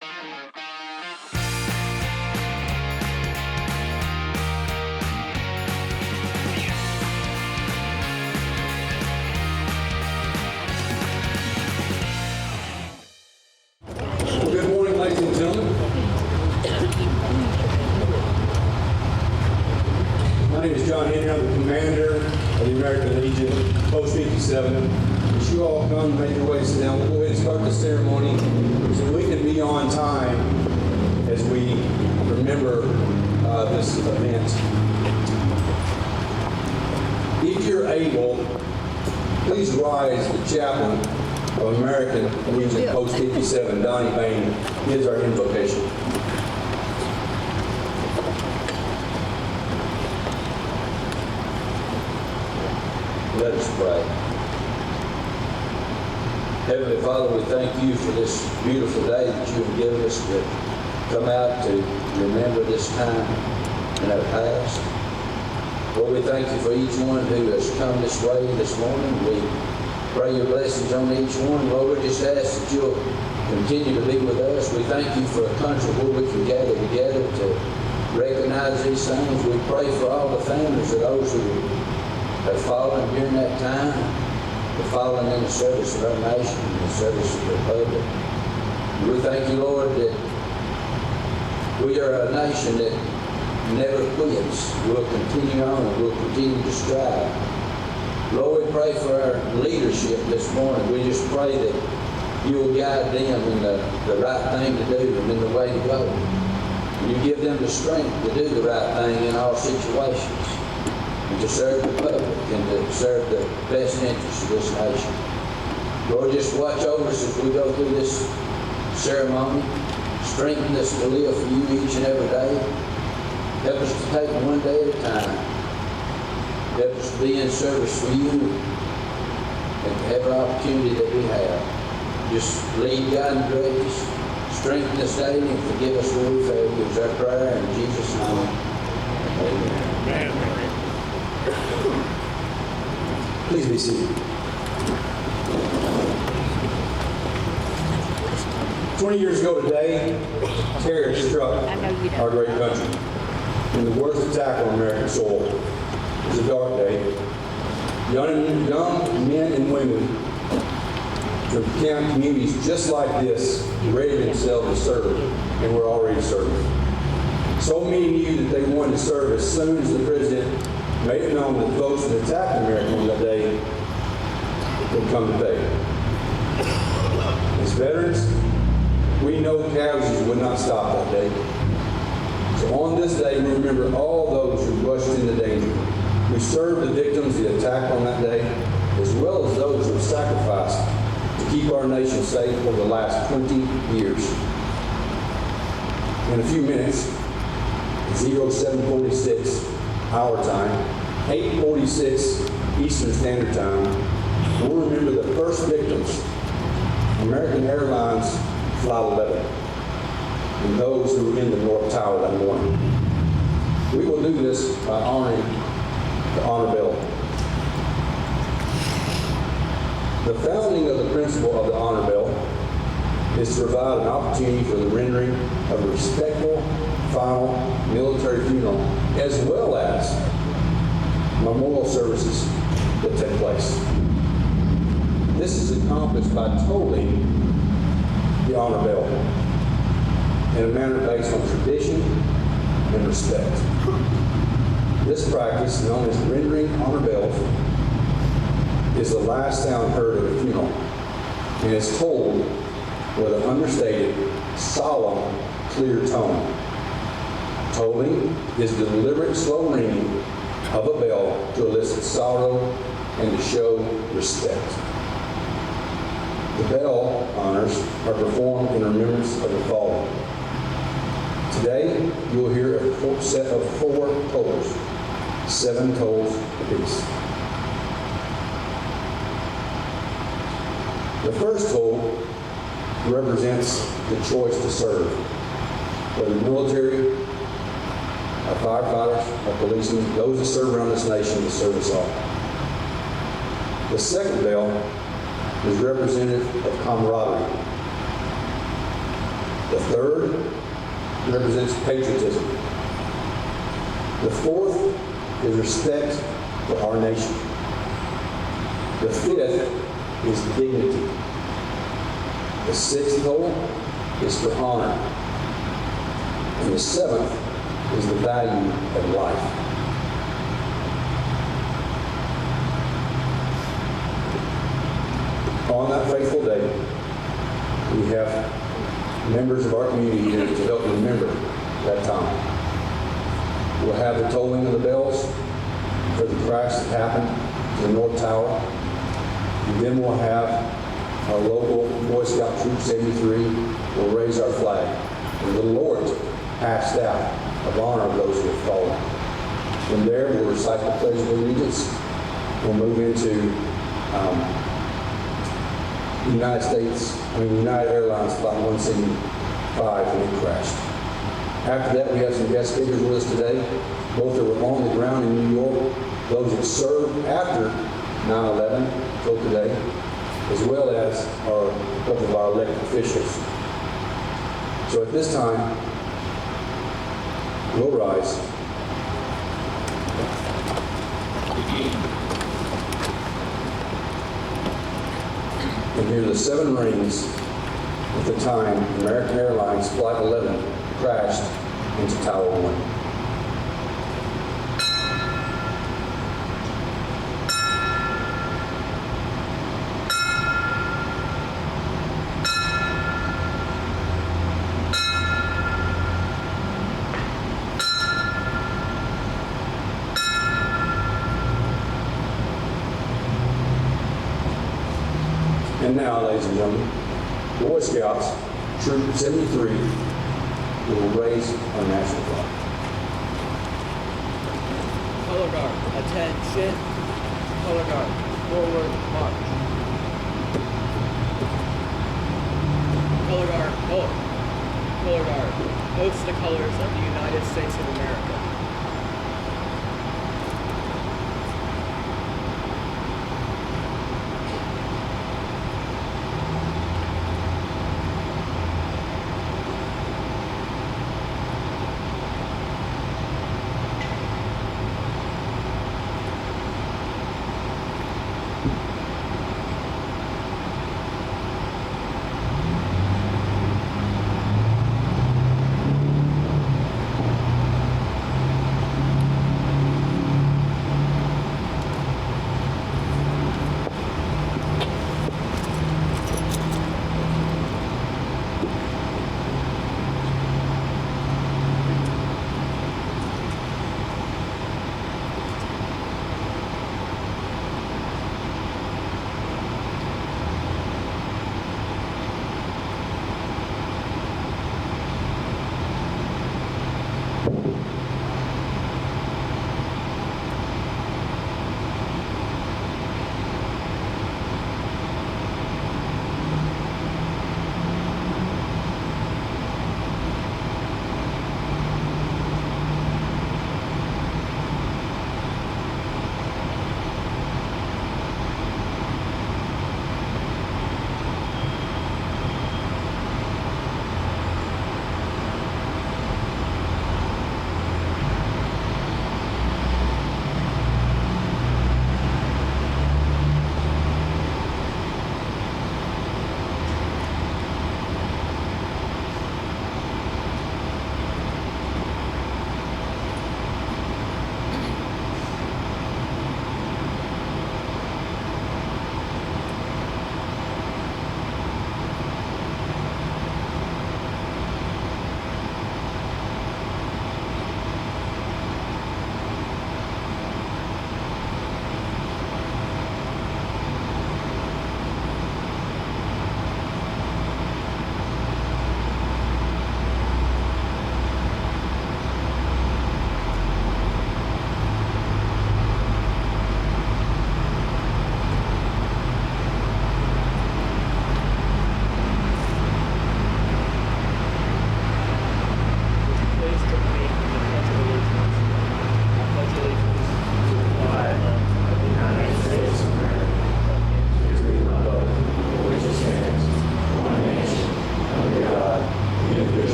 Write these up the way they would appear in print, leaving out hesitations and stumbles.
Good morning, ladies and gentlemen. My name is John Henry. I'm the commander of the American Legion, Post 57. As you all come, make your way to sit down. We'll go ahead and start the ceremony so we can be on time as we remember this event. If you're able, please rise. The chaplain of American Legion, Post 57, Donnie Bain, gives our invocation. Let us pray. Heavenly Father, we thank you for this beautiful day that you have given us to come out to remember this time in our past. Lord, we thank you for each one who has come this way this morning. We pray your blessings on each one. Lord, we just ask that you'll continue to be with us. We thank you for a country where we can gather together to recognize these things. We pray for all the families of those who have fallen during that time, have fallen in the service of our nation, in the service of the Republic. We thank you, Lord, that we are a nation that never quits. We'll continue on and we'll continue to strive. Lord, we pray for our leadership this morning. We just pray that you will guide them in the right thing to do and in the way to go. You give them the strength to do the right thing in all situations, and to serve the public and to serve the best interests of this nation. Lord, just watch over us as we go through this ceremony. Strengthen us to live for you each and every day. Help us to take one day at a time. Help us to be in service for you and every opportunity that we have. Just lead, guide, and direct us. Strengthen us daily and forgive us where we fail you. It's our prayer in Jesus' name. Amen. Amen. Please be seated. 20 years ago today, terror struck our great country. In the worst attack on American soil. It was a dark day. Young men and women from communities just like this ready themselves to serve, and were already serving. So many knew that they wanted to serve as soon as the president made it known that those that attacked America on that day would come to pay. As veterans, we know casualties would not stop that day. So on this day, we remember all those who rushed into danger. We serve the victims of the attack on that day, as well as those who have sacrificed to keep our nation safe over the last 20 years. In a few minutes, 0746 our time, 8:46 Eastern Standard Time, we'll remember the first victims, American Airlines Flight 11, and those who were in the North Tower that morning. We will do this by honoring the honor bell. The founding of the principle of the honor bell is to provide an opportunity for the rendering of a respectful, final military funeral, as well as memorial services that take place. This is accomplished by tolling the honor bell in a manner based on tradition and respect. This practice, known as rendering honor bells, is the last sound heard at a funeral, and is told with an understated, solemn, clear tone. Tolling is the deliberate, slow ringing of a bell to elicit sorrow and to show respect. The bell honors are performed in remembrance of the fallen. Today, you will hear a set of 4 tolls, 7 tolls apiece. The first toll represents the choice to serve, whether military, our firefighters, our policemen, those that serve around this nation to serve us all. The second bell is representative of camaraderie. The third represents patriotism. The fourth is respect for our nation. The fifth is dignity. The sixth pole is for honor. And the seventh is the value of life. On that faithful day, we have members of our community here to help remember that time. We'll have the tolling of the bells for the crash that happened to the North Tower. And then we'll have our local Boy Scout Troop 73 will raise our flag. And the Lord passed out of honor of those who have fallen. From there, we'll recite the Pledge of Allegiance. We'll move into United Airlines Flight 175 when it crashed. After that, we have some guest speakers with us today, both that were on the ground in New York, those that served after 9/11 till today, as well as a couple of our elected officials. So at this time, we'll rise. And hear the 7 rings at the time American Airlines Flight 11 crashed into Tower 1. And now, ladies and gentlemen, Boy Scouts, Troop 73, will raise our national flag. Color guard, attention. Color guard, forward march. Color guard, hold. Color guard, hoist the colors of the United States of America.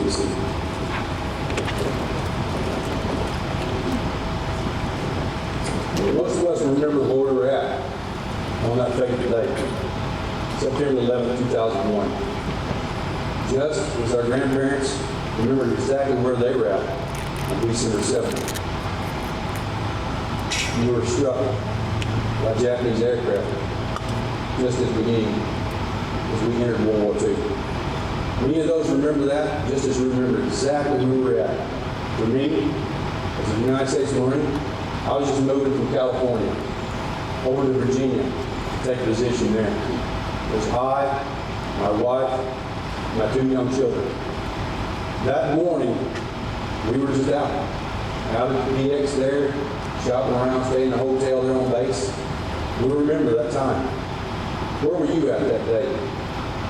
be seated. Most of us remember where we were at on that fateful day, September 11, 2001. Just as our grandparents remembered exactly where they were at on December 7th. We were struck by Japanese aircraft just at the beginning as we entered World War II. Many of those remember that just as we remember exactly where we were at. For me, as a United States Marine, I was just moving from California over to Virginia to take a position there. It was I, my wife, and my 2 young children. That morning, we were just out at the PX there, shopping around, staying in a hotel there on base. We remember that time. Where were you at that day?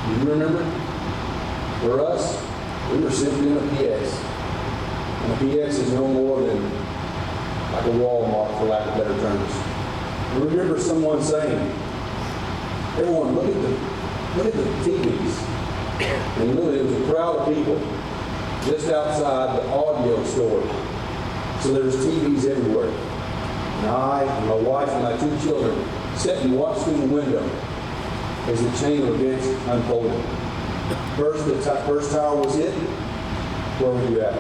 Do you remember? For us, we were simply in a PX. And a PX is no more than like a Walmart, for lack of better terms. I remember someone saying, everyone, look at the TVs. And literally, it was a crowd of people just outside the audio store. So there was TVs everywhere. And I and my wife and my 2 children sat and watched through the window as the chain of events unfolded. First, the first tower was hit. Where were you at?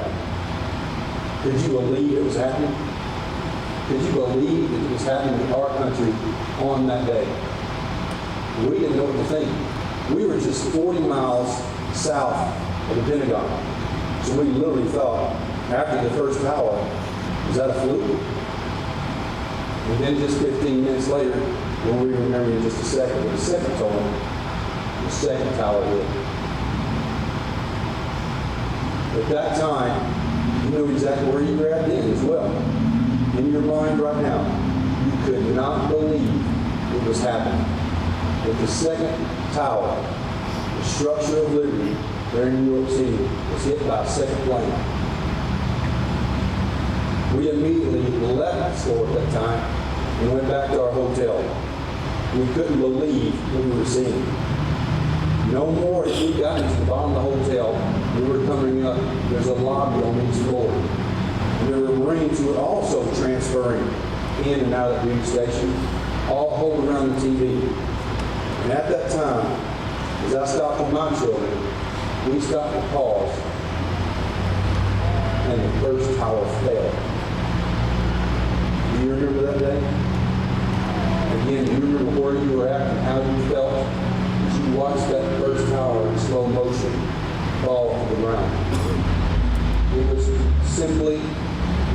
Could you believe it was happening? Could you believe that it was happening in our country on that day? We didn't know what to think. We were just 40 miles south of the Pentagon. So we literally thought, after the first tower, was that a fluke? And then just 15 minutes later, when we remember in just a second, the second tower hit. At that time, you knew exactly where you were at then as well. In your mind right now, you could not believe it was happening. With the second tower, the structure of Liberty there in New York City was hit by a second plane. We immediately left the store at that time and went back to our hotel. We couldn't believe what we were seeing. No more as we got into the bottom of the hotel, we were coming up, there's a lobby on each floor. And there were Marines who were also transferring in and out of the duty station, all holding around the TV. And at that time, as I stopped with my children, we stopped to pause, and the first tower fell. Do you remember that day? Again, do you remember where you were at and how you felt as you watched that first tower in slow motion fall to the ground? It was simply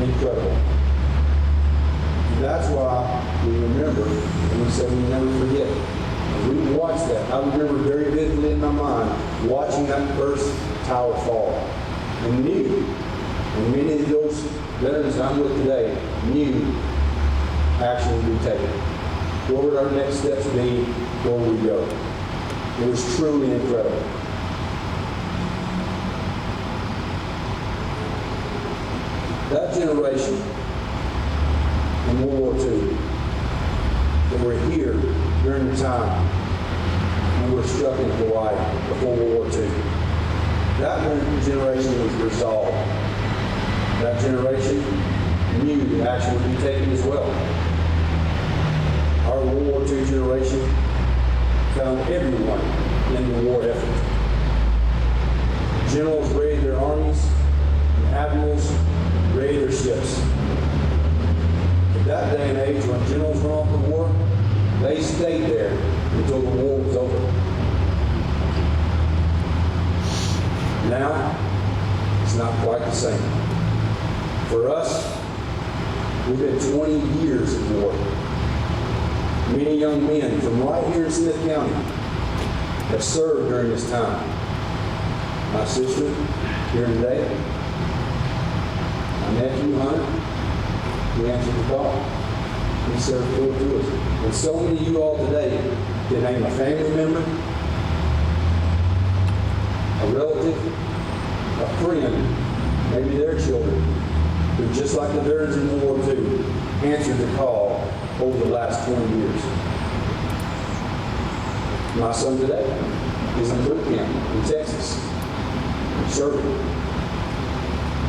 incredible. And that's why we remember, and we said we never forget. As we watched that, I remember very vividly in my mind watching that first tower fall, and knew, and many of those veterans I'm with today knew action would be taken. What would our next steps be? Where would we go? It was truly incredible. That generation in World War II that were here during the time when we were struck in Hawaii before World War II, that generation was resolved. That generation knew that action would be taken as well. Our World War II generation found everyone in the war effort. Generals raided their armies, and admirals raided their ships. At that day and age, when generals went off to war, they stayed there until the war was over. Now, it's not quite the same. For us, we've been 20 years at war. Many young men from right here in Smith County have served during this time. My sister here today, my nephew Hunter, who answered the call, he served 4 tours. And so many of you all today can name a family member, a relative, a friend, maybe their children, who just like the veterans in World War II, answered the call over the last 20 years. My son today is in boot camp in Texas, serving.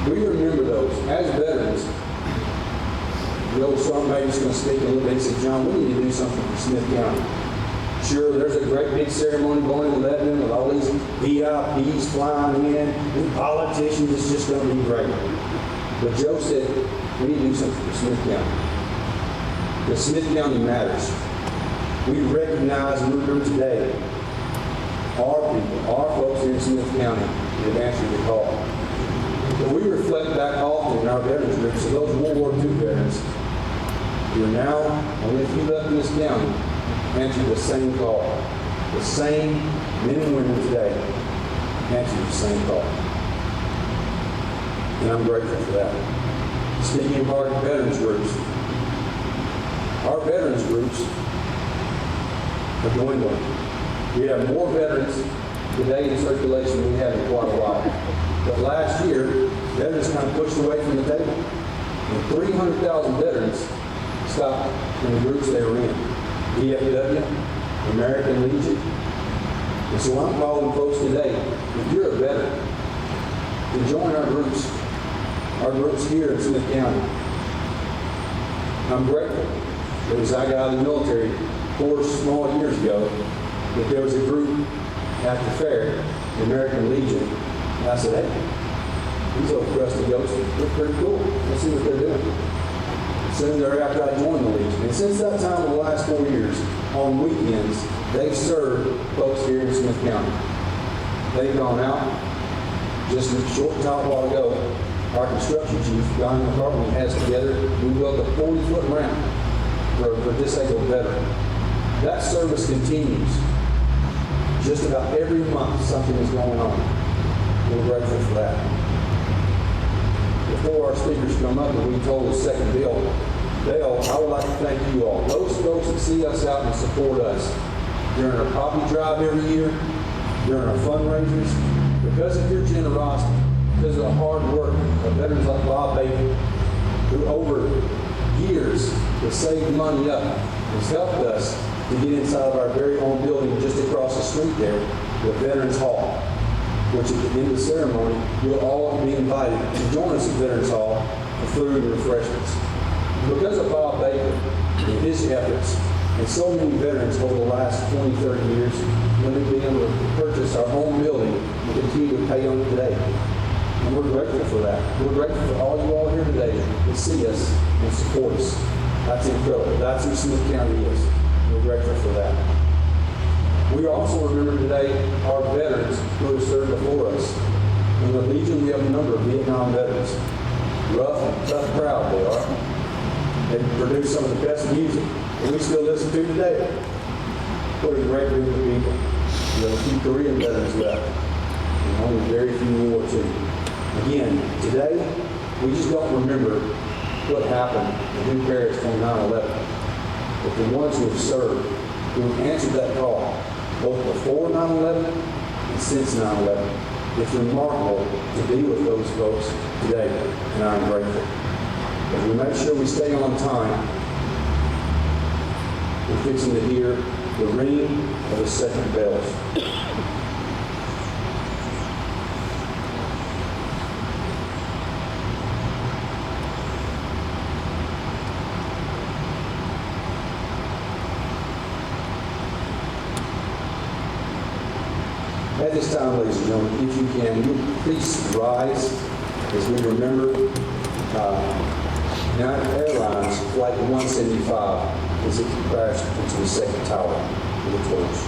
We remember those. As veterans, the old sergeant major's going to speak a little bit. He said, John, we need to do something for Smith County. Sure, there's a great big ceremony going in Lebanon with all these VIPs flying in, and politicians. It's just going to be great. But Joe said, we need to do something for Smith County. Because Smith County matters. We recognize and we're doing today our people, our folks here in Smith County that have answered the call. But we reflect back often in our veterans groups of those World War II veterans who are now, only a few left in this county, answered the same call. The same men and women today answered the same call. And I'm grateful for that. Speaking of our veterans groups are dwindling. We have more veterans today in circulation than we have in quite a while. But last year, veterans kind of pushed away from the table. And 300,000 veterans stopped in the groups they were in. VFW, American Legion. And so I'm calling folks today, if you're a veteran, to join our groups here in Smith County. I'm grateful that as I got out of the military 4 small years ago, that there was a group at the fair, the American Legion, and I said, hey, these old crusty goats look pretty cool. Let's see what they're doing. Soon thereafter, I joined the Legion. And since that time, in the last 4 years, on weekends, they've served folks here in Smith County. They've gone out. Just a short time while ago, our construction chief, John McCartney, has together, we built a 40-foot ramp for a disabled veteran. That service continues. Just about every month, something is going on. We're grateful for that. Before our speakers come up and we told the second bill, Dale, I would like to thank you all. Those folks that see us out and support us during our coffee drive every year, during our fundraisers, because of your generosity, because of the hard work of veterans like Bob Baker, who over years has saved money up, has helped us to get inside of our very own building just across the street there, the Veterans Hall, which at the end of the ceremony, you'll all be invited to join us at Veterans Hall for food and refreshments. Because of Bob Baker and his efforts, and so many veterans over the last 20, 30 years, when we've been able to purchase our own building and continue to pay on it today. And we're grateful for that. We're grateful for all you all here today that see us and support us. That's incredible. That's who Smith County is. We're grateful for that. We also remember today our veterans who have served before us. In the Legion, we have a number of Vietnam veterans. Rough and tough crowd they are. They produce some of the best music that we still listen to today. What a great group of people. We have a few Korean veterans left, and only very few World War II. Again, today, we just don't remember what happened and who perished on 9/11. But the ones who have served, who have answered that call, both before 9/11 and since 9/11, it's remarkable to be with those folks today, and I'm grateful. As we make sure we stay on time, we're fixing to hear the ringing of the second bells. At this time, ladies and gentlemen, if you can, will you please rise as we remember United Airlines Flight 175 as it crashed into the second tower of the torch.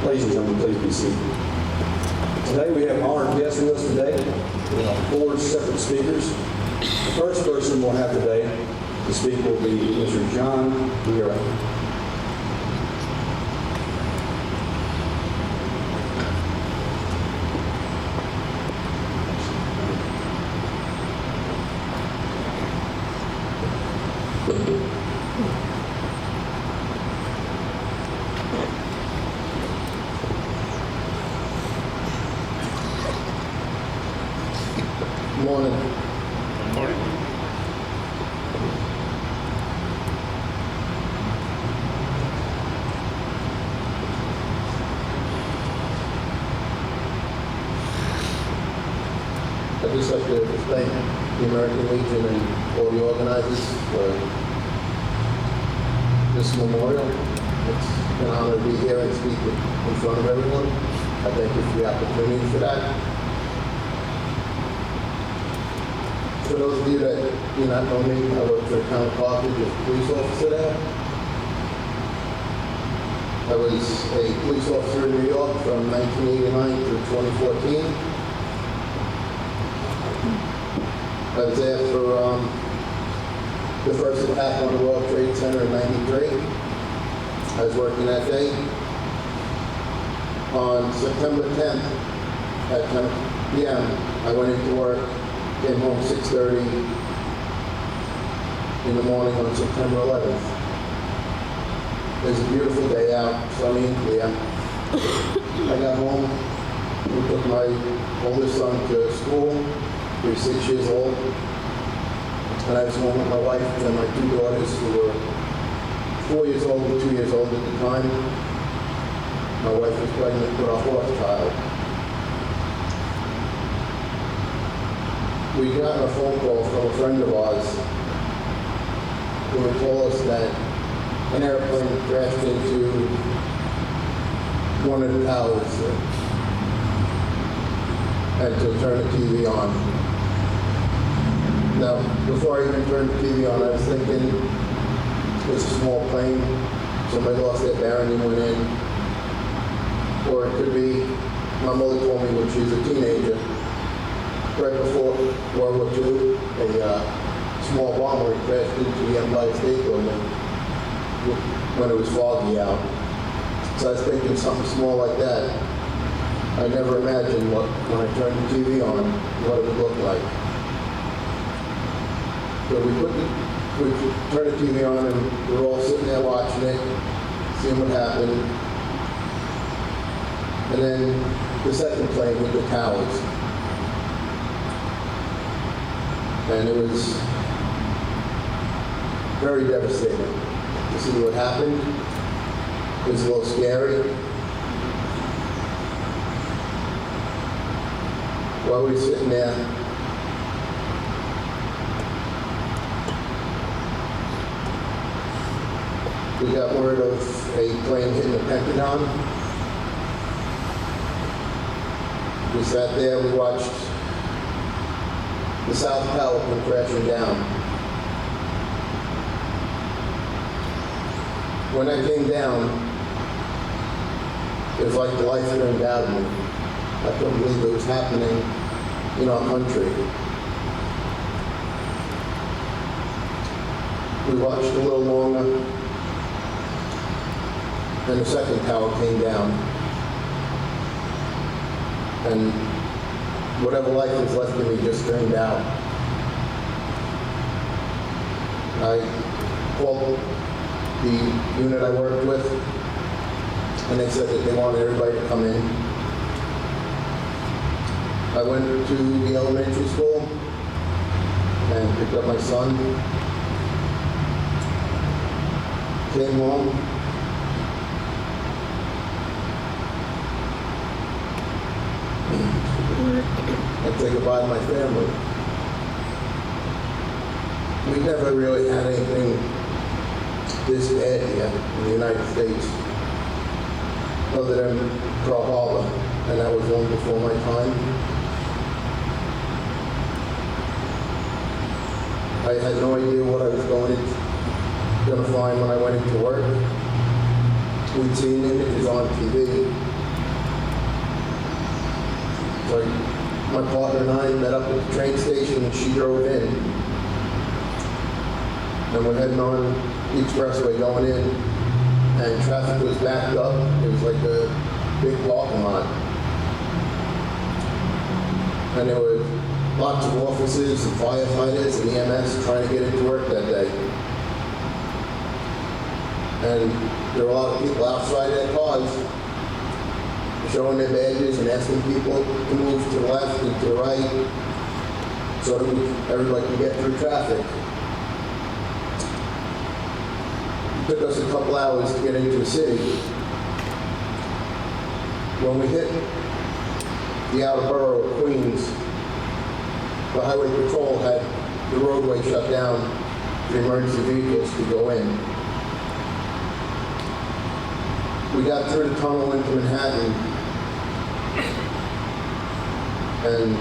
Ladies and gentlemen, please be seated. Today we have honored guests with us today. We have 4 separate speakers. The first person we'll have today to speak will be Mr. John Vieira. Morning. I'd just like to thank the American Legion and all the organizers for this memorial. It's an honor to be here and speak in front of everyone. I thank you for the opportunity for that. For those of you that do not know me, I work for the town of Carthage as a police officer there. I was a police officer in New York from 1989 through 2014. I was there for the first attack on the World Trade Center in '93. I was working that day. On September 10th at 10 p.m., I went into work, came home 6:30 in the morning on September 11th. It was a beautiful day out, sunny and clear. I got home, we took my oldest son to school. He was 6 years old. And I was home with my wife and my two daughters who were 4 years old and 2 years old at the time. My wife was pregnant with our fourth child. We got a phone call from a friend of ours who had told us that an airplane crashed into one of the towers and to turn the TV on. Now, before I even turned the TV on, I was thinking it's a small plane, somebody lost their bearing and went in. Or it could be, my mother told me when she was a teenager, right before World War II, a small bomber crashed into the Empire State Building when it was foggy out. So I was thinking something small like that. I never imagined when I turned the TV on, what it would look like. So we turned the TV on and we were all sitting there watching it, seeing what happened. And then the second plane with the towers. And it was very devastating to see what happened. It was a little scary. While we were sitting there, we got word of a plane hitting the Pentagon. We sat there, we watched the South Tower come crashing down. When that came down, it was like the life turned out of me. I couldn't believe it was happening in our country. We watched a little longer, and the second tower came down. And whatever life was left of me just drained out. I called the unit I worked with, and they said that they wanted everybody to come in. I went to the elementary school and picked up my son, came home, and say goodbye to my family. We never really had anything this bad here in the United States, other than Pearl Harbor, and that was long before my time. I had no idea what I was going to find when I went into work. We'd seen images on TV. So my partner and I met up at the train station and she drove in. And we're heading on the expressway going in, and traffic was backed up. It was like a big parking lot. And there were lots of officers and firefighters and EMS trying to get into work that day. And there were a lot of people outside their cars showing their badges and asking people to move to the left and to the right. so that everybody can get through traffic. It took us a couple hours to get into the city. When we hit the outer borough of Queens, the highway patrol had the roadway shut down for emergency vehicles to go in. We got through the tunnel into Manhattan, and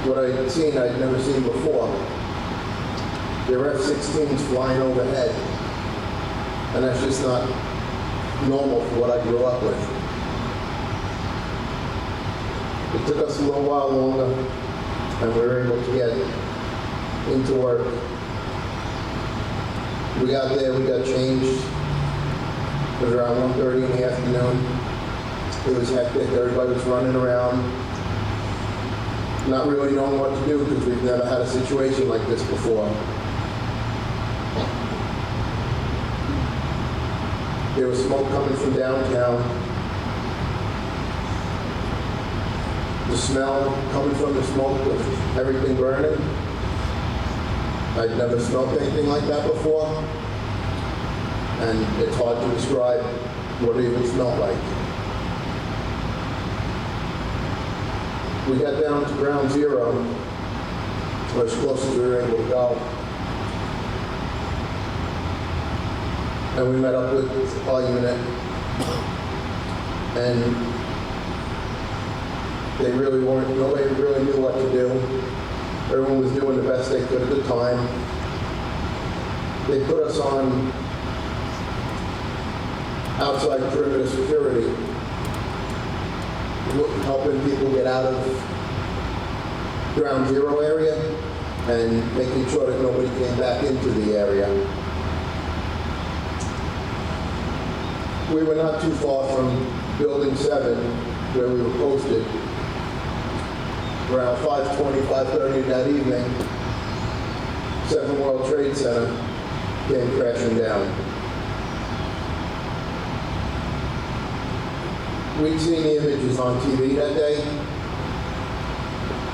what I'd seen, I'd never seen before. There were F-16s flying overhead, and that's just not normal for what I grew up with. It took us a little while longer, and we were able to get into work. We got there, we got changed. It was around 1:30 in the afternoon. It was hectic, everybody was running around, not really knowing what to do because we've never had a situation like this before. There was smoke coming from downtown. The smell coming from the smoke of everything burning. I'd never smelled anything like that before. And it's hard to describe what it even smelled like. We got down to ground zero, or as close as we were able to go. And we met up with our unit, and nobody really knew what to do. Everyone was doing the best they could at the time. They put us on outside perimeter security, helping people get out of ground zero area and making sure that nobody came back into the area. We were not too far from Building 7, where we were posted. Around 5:20, 5:30 that evening, 7 World Trade Center came crashing down. We'd seen the images on TV that day,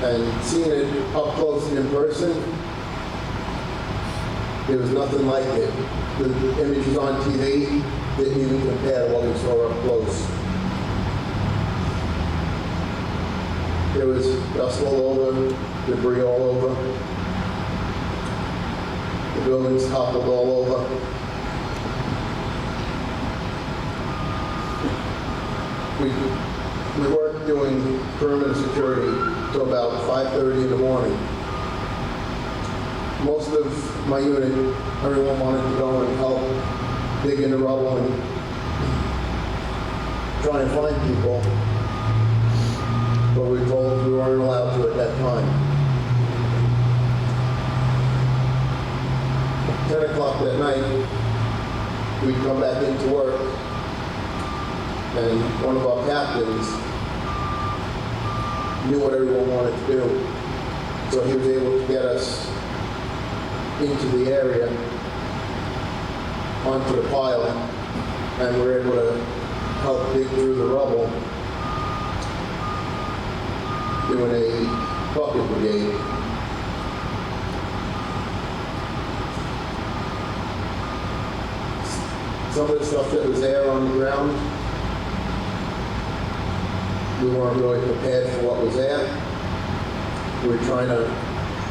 and seeing it up close and in person, there was nothing like it. The images on TV didn't even compare to what we saw up close. There was dust all over, debris all over. The buildings toppled all over. We weren't doing perimeter security till about 5:30 in the morning. Most of my unit, everyone wanted to go and help dig in the rubble and try and find people, but we were told we weren't allowed to at that time. 10 o'clock that night, we'd come back into work, and one of our captains knew what everyone wanted to do, so he was able to get us into the area, onto the pile, and we were able to help dig through the rubble, doing a bucket brigade. Some of the stuff that was there on the ground, we weren't really prepared for what was there. We were trying to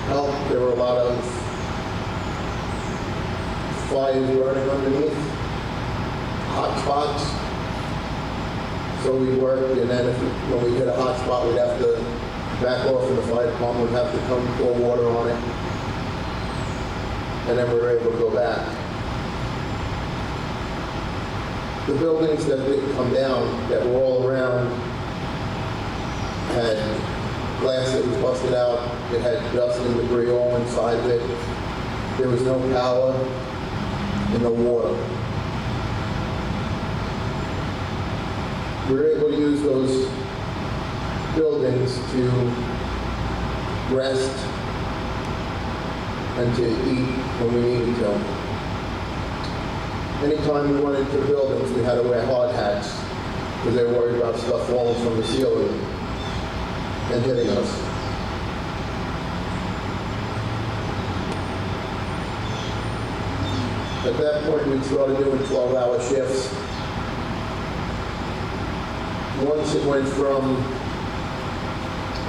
help. There were a lot of fires burning underneath, hot spots. So we worked, and then when we hit a hot spot, we'd have to back off, and the fire department would have to come pour water on it. And then we were able to go back. The buildings that didn't come down, that were all around, had glass that was busted out. It had dust and debris all inside of it. There was no power and no water. We were able to use those buildings to rest and to eat when we needed to. Anytime we went into the buildings, we had to wear hard hats because they were worried about stuff falling from the ceiling and hitting us. At that point, we started doing 12-hour shifts. Once it went from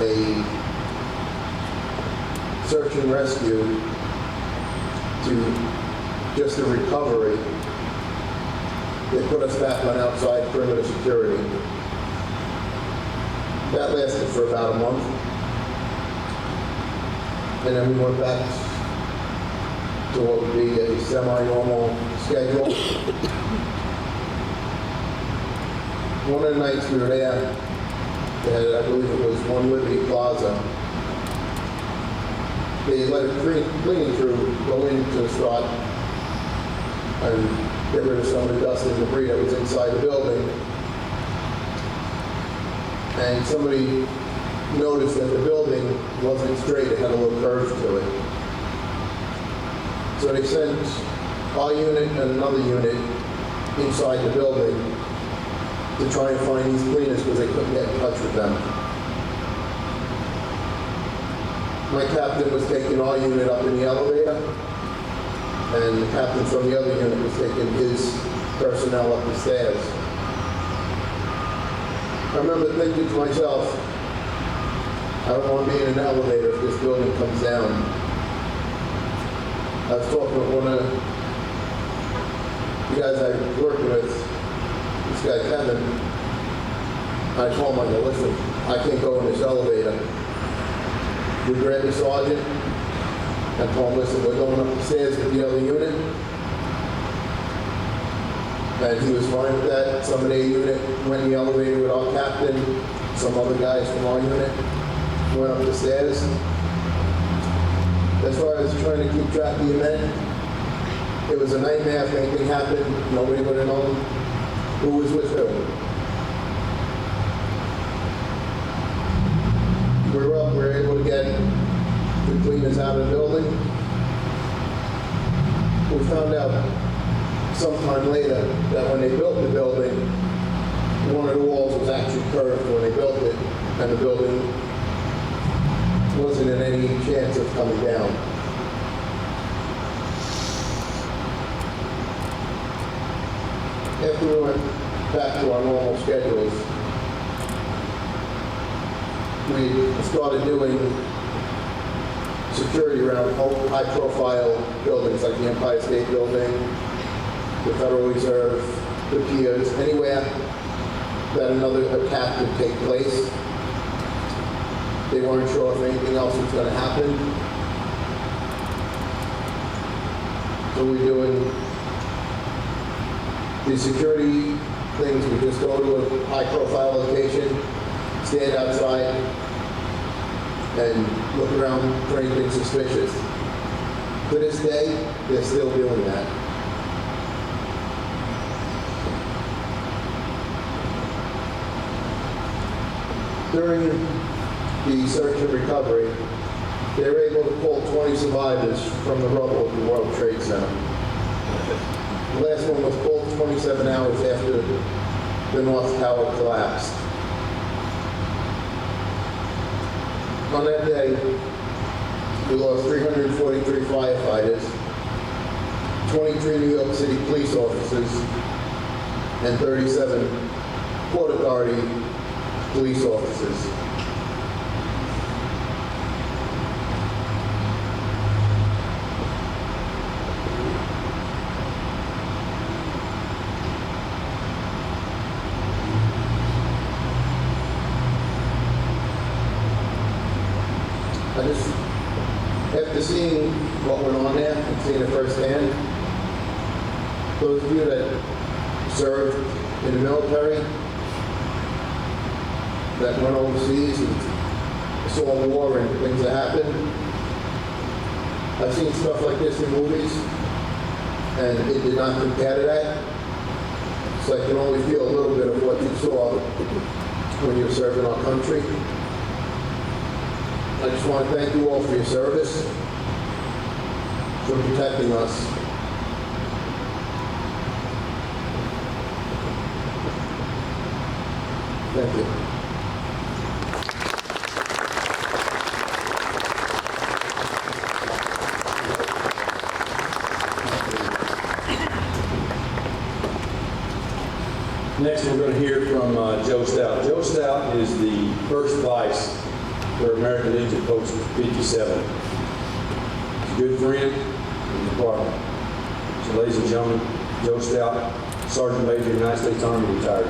a search and rescue to just a recovery, they put us back on outside perimeter security. That lasted for about a month. And then we went back to what would be a semi-normal schedule. One of the nights we were there, I believe it was One Liberty Plaza, they let a cleaning crew go in to start and get rid of some of the dust and debris that was inside the building. And somebody noticed that the building wasn't straight, it had a little curve to it. So they sent our unit and another unit inside the building to try and find these cleaners because they couldn't get in touch with them. My captain was taking our unit up in the elevator, and the captain from the other unit was taking his personnel up the stairs. I remember thinking to myself, I don't want to be in an elevator if this building comes down. I was talking with one of the guys I worked with, this guy Kevin. I told him, I go, listen, I can't go in this elevator. We grabbed the sergeant and told him, listen, we're going up the stairs with the other unit. And he was fine with that. Some of their unit went in the elevator with our captain. Some other guys from our unit went up the stairs. As far as trying to keep track of the event, it was a nightmare. If anything happened, nobody would have known who was with who. We were up, we were able to get the cleaners out of the building. We found out sometime later that when they built the building, one of the walls was actually curved when they built it, and the building wasn't in any chance of coming down. After we went back to our normal schedules, we started doing security around high-profile buildings like the Empire State Building, the Federal Reserve, the piers, anywhere that another attack could take place. They weren't sure if anything else was going to happen. So we're doing the security things. We just go to a high-profile location, stand outside, and look around for anything suspicious. To this day, they're still doing that. During the search and recovery, they were able to pull 20 survivors from the rubble of the World Trade Center. The last one was pulled 27 hours after the North Tower collapsed. On that day, we lost 343 firefighters, 23 New York City police officers, and 37 Port Authority police officers. After seeing what went on there and seeing it firsthand, those of you that served in the military, that went overseas and saw war and things that happened, I've seen stuff like this in movies, and it did not compare to that. So I can only feel a little bit of what you saw when you were serving our country. I just want to thank you all for your service, for protecting us. Thank you. we're going to hear from Joe Stout. Joe Stout is the first vice for American Legion Post 57. He's a good friend in the department. So, ladies and gentlemen, Joe Stout, Sergeant Major, United States Army, retired.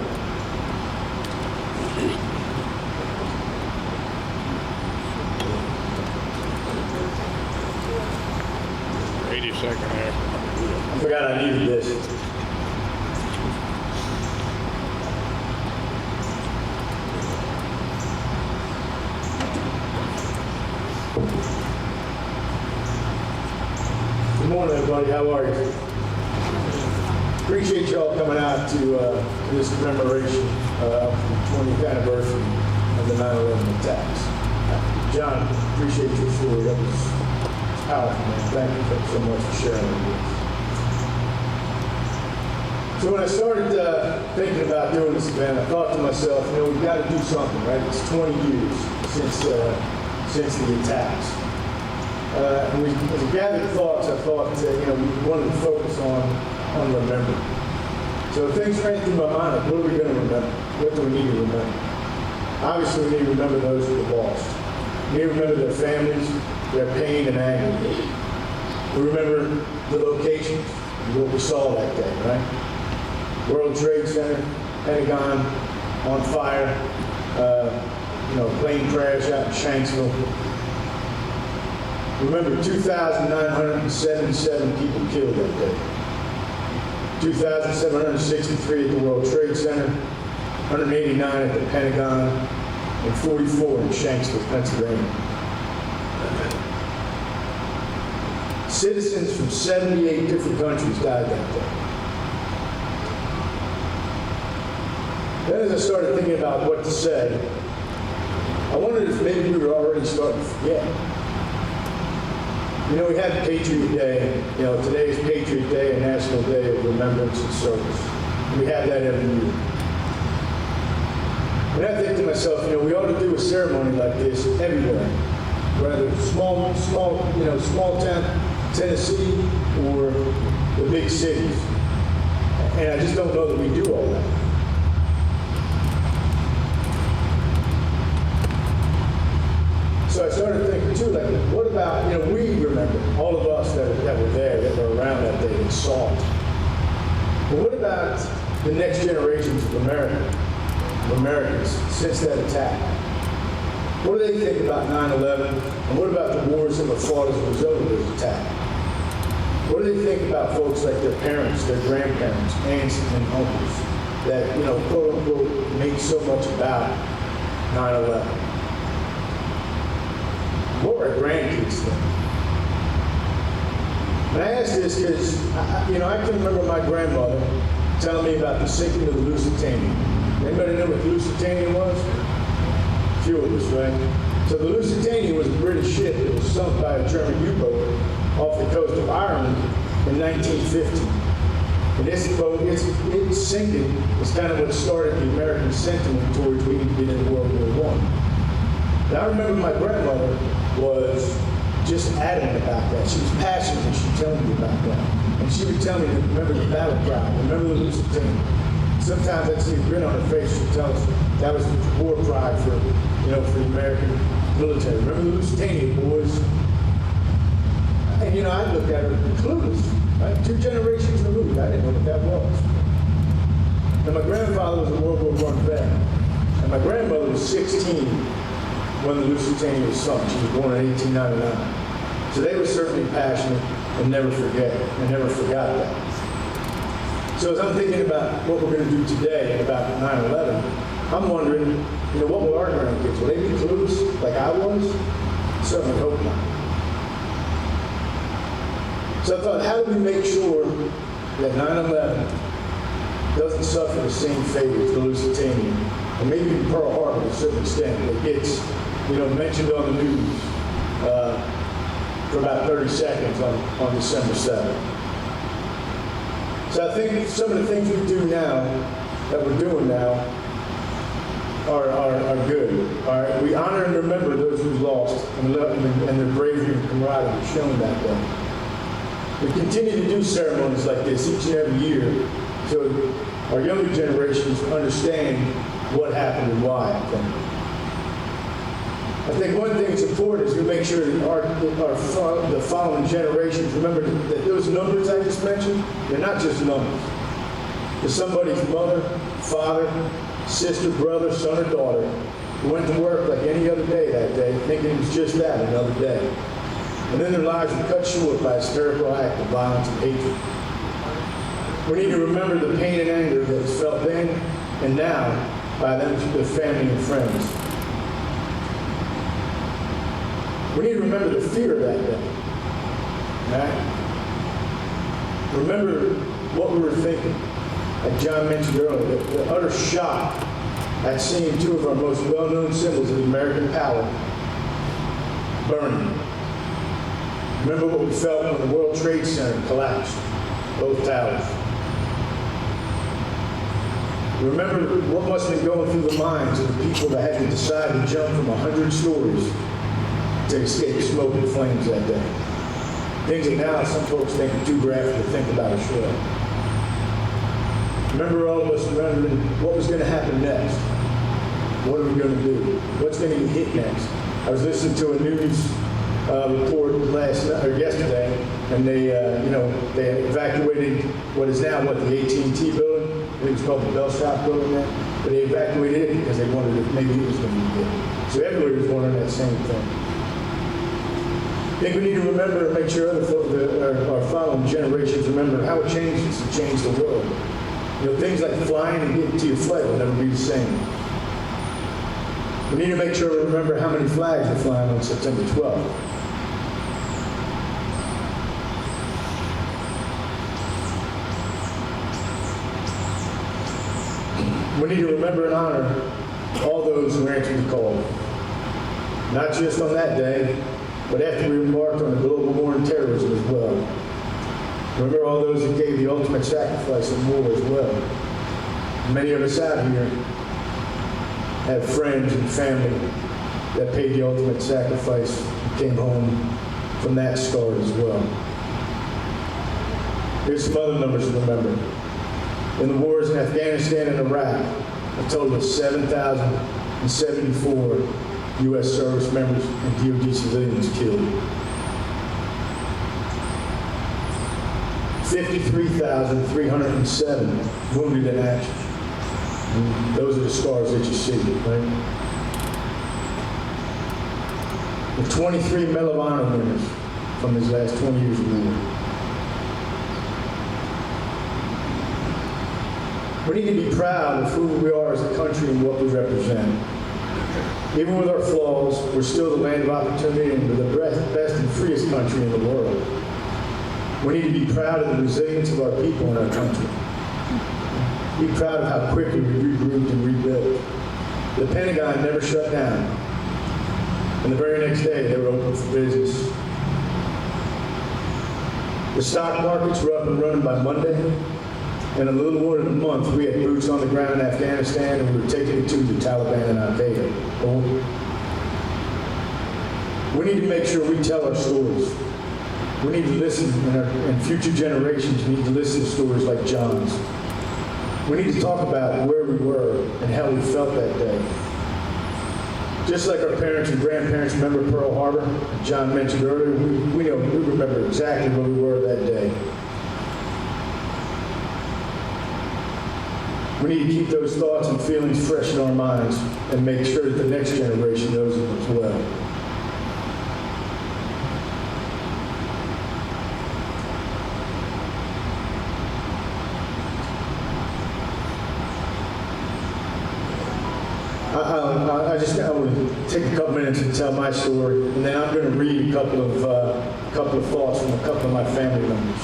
80-second after. I forgot I needed this. Good morning, everybody. How are you? Appreciate y'all coming out to this commemoration of the 20th anniversary of the 9/11 attacks. John, appreciate your story. That was powerful, man. Thank you so much for sharing it with us. So when I started thinking about doing this event, I thought to myself, we've got to do something, right? It's 20 years since the attacks. And as I gathered thoughts, I thought, we wanted to focus on remembering. So things ran through my mind, like, what are we going to remember? What do we need to remember? Obviously, we need to remember those who were lost. We need to remember their families, their pain and agony. We remember the locations, what we saw that day, right? World Trade Center, Pentagon on fire, plane crash out in Shanksville. Remember 2,977 people killed that day. 2,763 at the World Trade Center, 189 at the Pentagon, and 44 in Shanksville, Pennsylvania. Citizens from 78 different countries died that day. Then as I started thinking about what to say, I wondered if maybe we were already starting to forget. We had Patriot Day. Today is Patriot Day, a National Day of Remembrance and Service. We have that every year. And I think to myself, we ought to do a ceremony like this everywhere, whether small town Tennessee or the big cities. And I just don't know that we do all that. So I started thinking too, like, what about, we remember, all of us that were there, that were around that day and saw it. But what about the next generations of Americans since that attack? What do they think about 9/11? And what about the wars that were fought as a result of this attack? What do they think about folks like their parents, their grandparents, aunts and uncles that, quote unquote, make so much about 9/11? What were our grandkids think? And I ask this because, I can remember my grandmother telling me about the sinking of the Lusitania. Anybody know what the Lusitania was? A few of us, right? So the Lusitania was a British ship that was sunk by a German U-boat off the coast of Ireland in 1950. And this boat, its sinking is kind of what started the American sentiment towards we need to get into World War I. And I remember my grandmother was just adamant about that. She was passionate and she would tell me about that. And she would tell me to remember the battle cry, remember the Lusitania. Sometimes I'd see a grin on her face. She'd tell us that was the war cry for the American military. Remember the Lusitania, boys. And I'd look at her clueless, right? 2 generations removed. I didn't know what that was. And my grandfather was a World War I vet. And my grandmother was 16 when the Lusitania was sunk. She was born in 1899. So they were certainly passionate and never forgot that. So as I'm thinking about what we're going to do today about 9/11, I'm wondering, what will our grandkids, will they be clueless like I was? Certainly hope not. So I thought, how do we make sure that 9/11 doesn't suffer the same fate as the Lusitania, and maybe even Pearl Harbor to a certain extent, that gets mentioned on the news for about 30 seconds on December 7th. So I think some of the things we do now, that we're doing now, are good. All right, we honor and remember those who lost and their bravery and camaraderie shown that day. We continue to do ceremonies like this each and every year to our younger generations understand what happened and why, I think. I think one thing that's important is we make sure that the following generations remember that those numbers I just mentioned, they're not just numbers. There's somebody's mother, father, sister, brother, son, or daughter who went to work like any other day that day, thinking it was just that, another day. And then their lives were cut short by a hysterical act of violence and hatred. We need to remember the pain and anger that was felt then and now by them, their family and friends. We need to remember the fear of that day. Right? Remember what we were thinking. Like John mentioned earlier, the utter shock at seeing two of our most well-known symbols of American power burning. Remember what we felt when the World Trade Center collapsed, both towers. Remember what must have been going through the minds of the people that had to decide to jump from 100 stories to escape smoke and flames that day. Things that now some folks think are too graphic to think about as well. Remember all of us wondering what was going to happen next. What are we going to do? What's going to get hit next? I was listening to a news report yesterday, and they evacuated what is now the AT&T building. I think it was called the Bell Shop building then. But they evacuated it because they wondered if maybe it was going to be hit. So everybody was wondering that same thing. I think we need to remember and make sure our following generations remember how it changes to change the world. Things like flying and getting to your flight will never be the same. We need to make sure we remember how many flags we're flying on September 12th. We need to remember and honor all those who answered the call. Not just on that day, but after we embarked on the global war on terrorism as well. Remember all those who gave the ultimate sacrifice in war as well. Many of us out here have friends and family that paid the ultimate sacrifice and came home from that scar as well. Here's some other numbers to remember. In the wars in Afghanistan and Iraq, a total of 7,074 U.S. service members and DoD civilians killed. 53,307 wounded in action. And those are the scars that you see, right? The 23 Medal of Honor winners from his last 20 years of war. We need to be proud of who we are as a country and what we represent. Even with our flaws, we're still the land of opportunity and we're the best and freest country in the world. We need to be proud of the resilience of our people in our country. Be proud of how quickly we regrouped and rebuilt. The Pentagon never shut down. And the very next day, they were open for business. The stock markets were up and running by Monday. In a little more than a month, we had boots on the ground in Afghanistan, and we were taking it to the Taliban and Al-Qaeda. We need to make sure we tell our stories. We need to listen, and future generations need to listen to stories like John's. We need to talk about where we were and how we felt that day. Just like our parents and grandparents remember Pearl Harbor, John mentioned earlier, we remember exactly where we were that day. We need to keep those thoughts and feelings fresh in our minds and make sure that the next generation knows them as well. I want to take a couple minutes and tell my story, and then I'm going to read a couple of thoughts from a couple of my family members.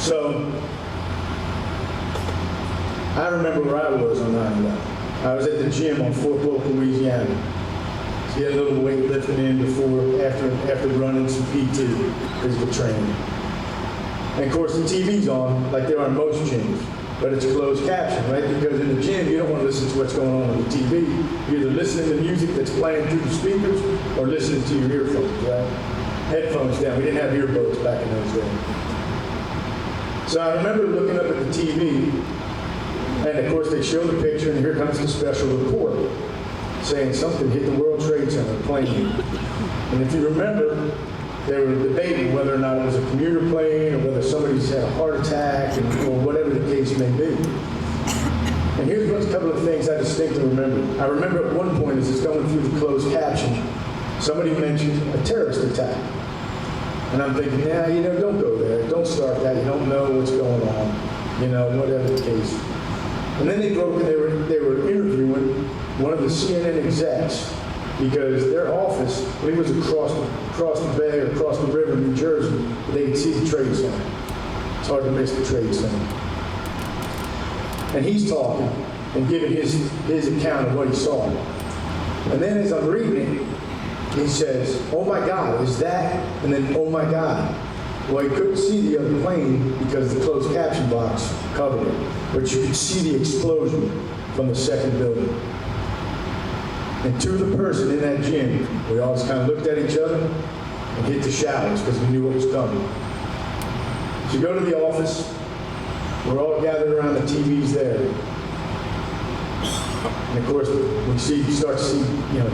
So, I remember where I was on 9/11. I was at the gym on Fort Polk, Louisiana. So get a little weightlifting in after running some PT, physical training. And of course the TV's on, like there are in most gyms, but it's closed caption, right? Because in the gym you don't want to listen to what's going on the TV. You're either listening to music that's playing through the speakers or listening to your earphones, right? Headphones down. We didn't have earbuds back in those days. So I remember looking up at the TV, and of course they show the picture, and here comes the special report saying something hit the World Trade Center plane. And if you remember, they were debating whether or not it was a commuter plane or whether somebody's had a heart attack or whatever the case may be. And here's a couple of things I distinctly remember. I remember at one point as it's going through the closed caption, somebody mentioned a terrorist attack. And I'm thinking, don't go there. Don't start that. You don't know what's going on. Whatever the case. And then they broke and they were interviewing one of the CNN execs because their office, I believe it was across the bay or across the river in New Jersey, but they could see the Trade Center. It's hard to miss the Trade Center. And he's talking and giving his account of what he saw. And then as I'm reading it, he says, "Oh my God, is that?" And then, "Oh my God." Well, he couldn't see the other plane because the closed caption box covered it. But you could see the explosion from the second building. And to the person in that gym, we all just kind of looked at each other and hit the showers because we knew what was coming. So you go to the office, we're all gathered around the TVs there. And of course, we start to see,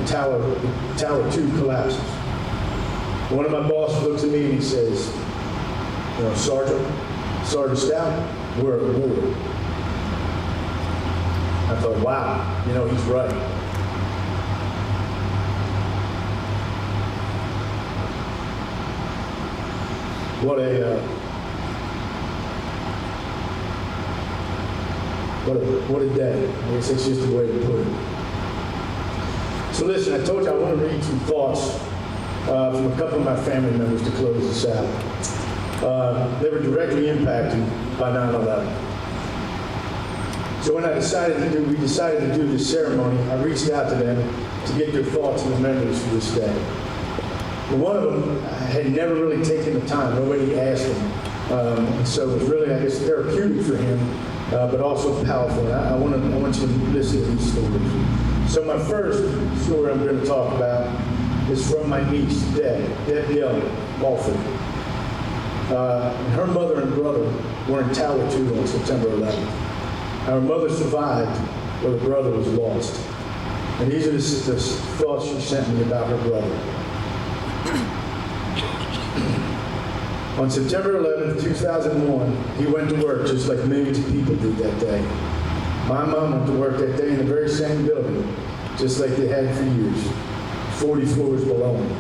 Tower 2 collapses. One of my bosses looks at me and he says, Sergeant Stout, we're at war. I thought, wow, he's right. What a day. I guess that's just the way to put it. So listen, I told you I want to read some thoughts from a couple of my family members to close this out. They were directly impacted by 9/11. So when we decided to do this ceremony, I reached out to them to get their thoughts and memories for this day. But one of them had never really taken the time. Nobody asked him. So it was really, I guess, therapeutic for him, but also powerful. And I want you to listen to these stories. So my first story I'm going to talk about is from my niece, Deb Young, Balfour. Her mother and brother were in Tower 2 on September 11th. Her mother survived, but her brother was lost. And these are the thoughts she sent me about her brother. On September 11th, 2001, he went to work just like millions of people did that day. My mom went to work that day in the very same building, just like they had for years, 40 floors below him.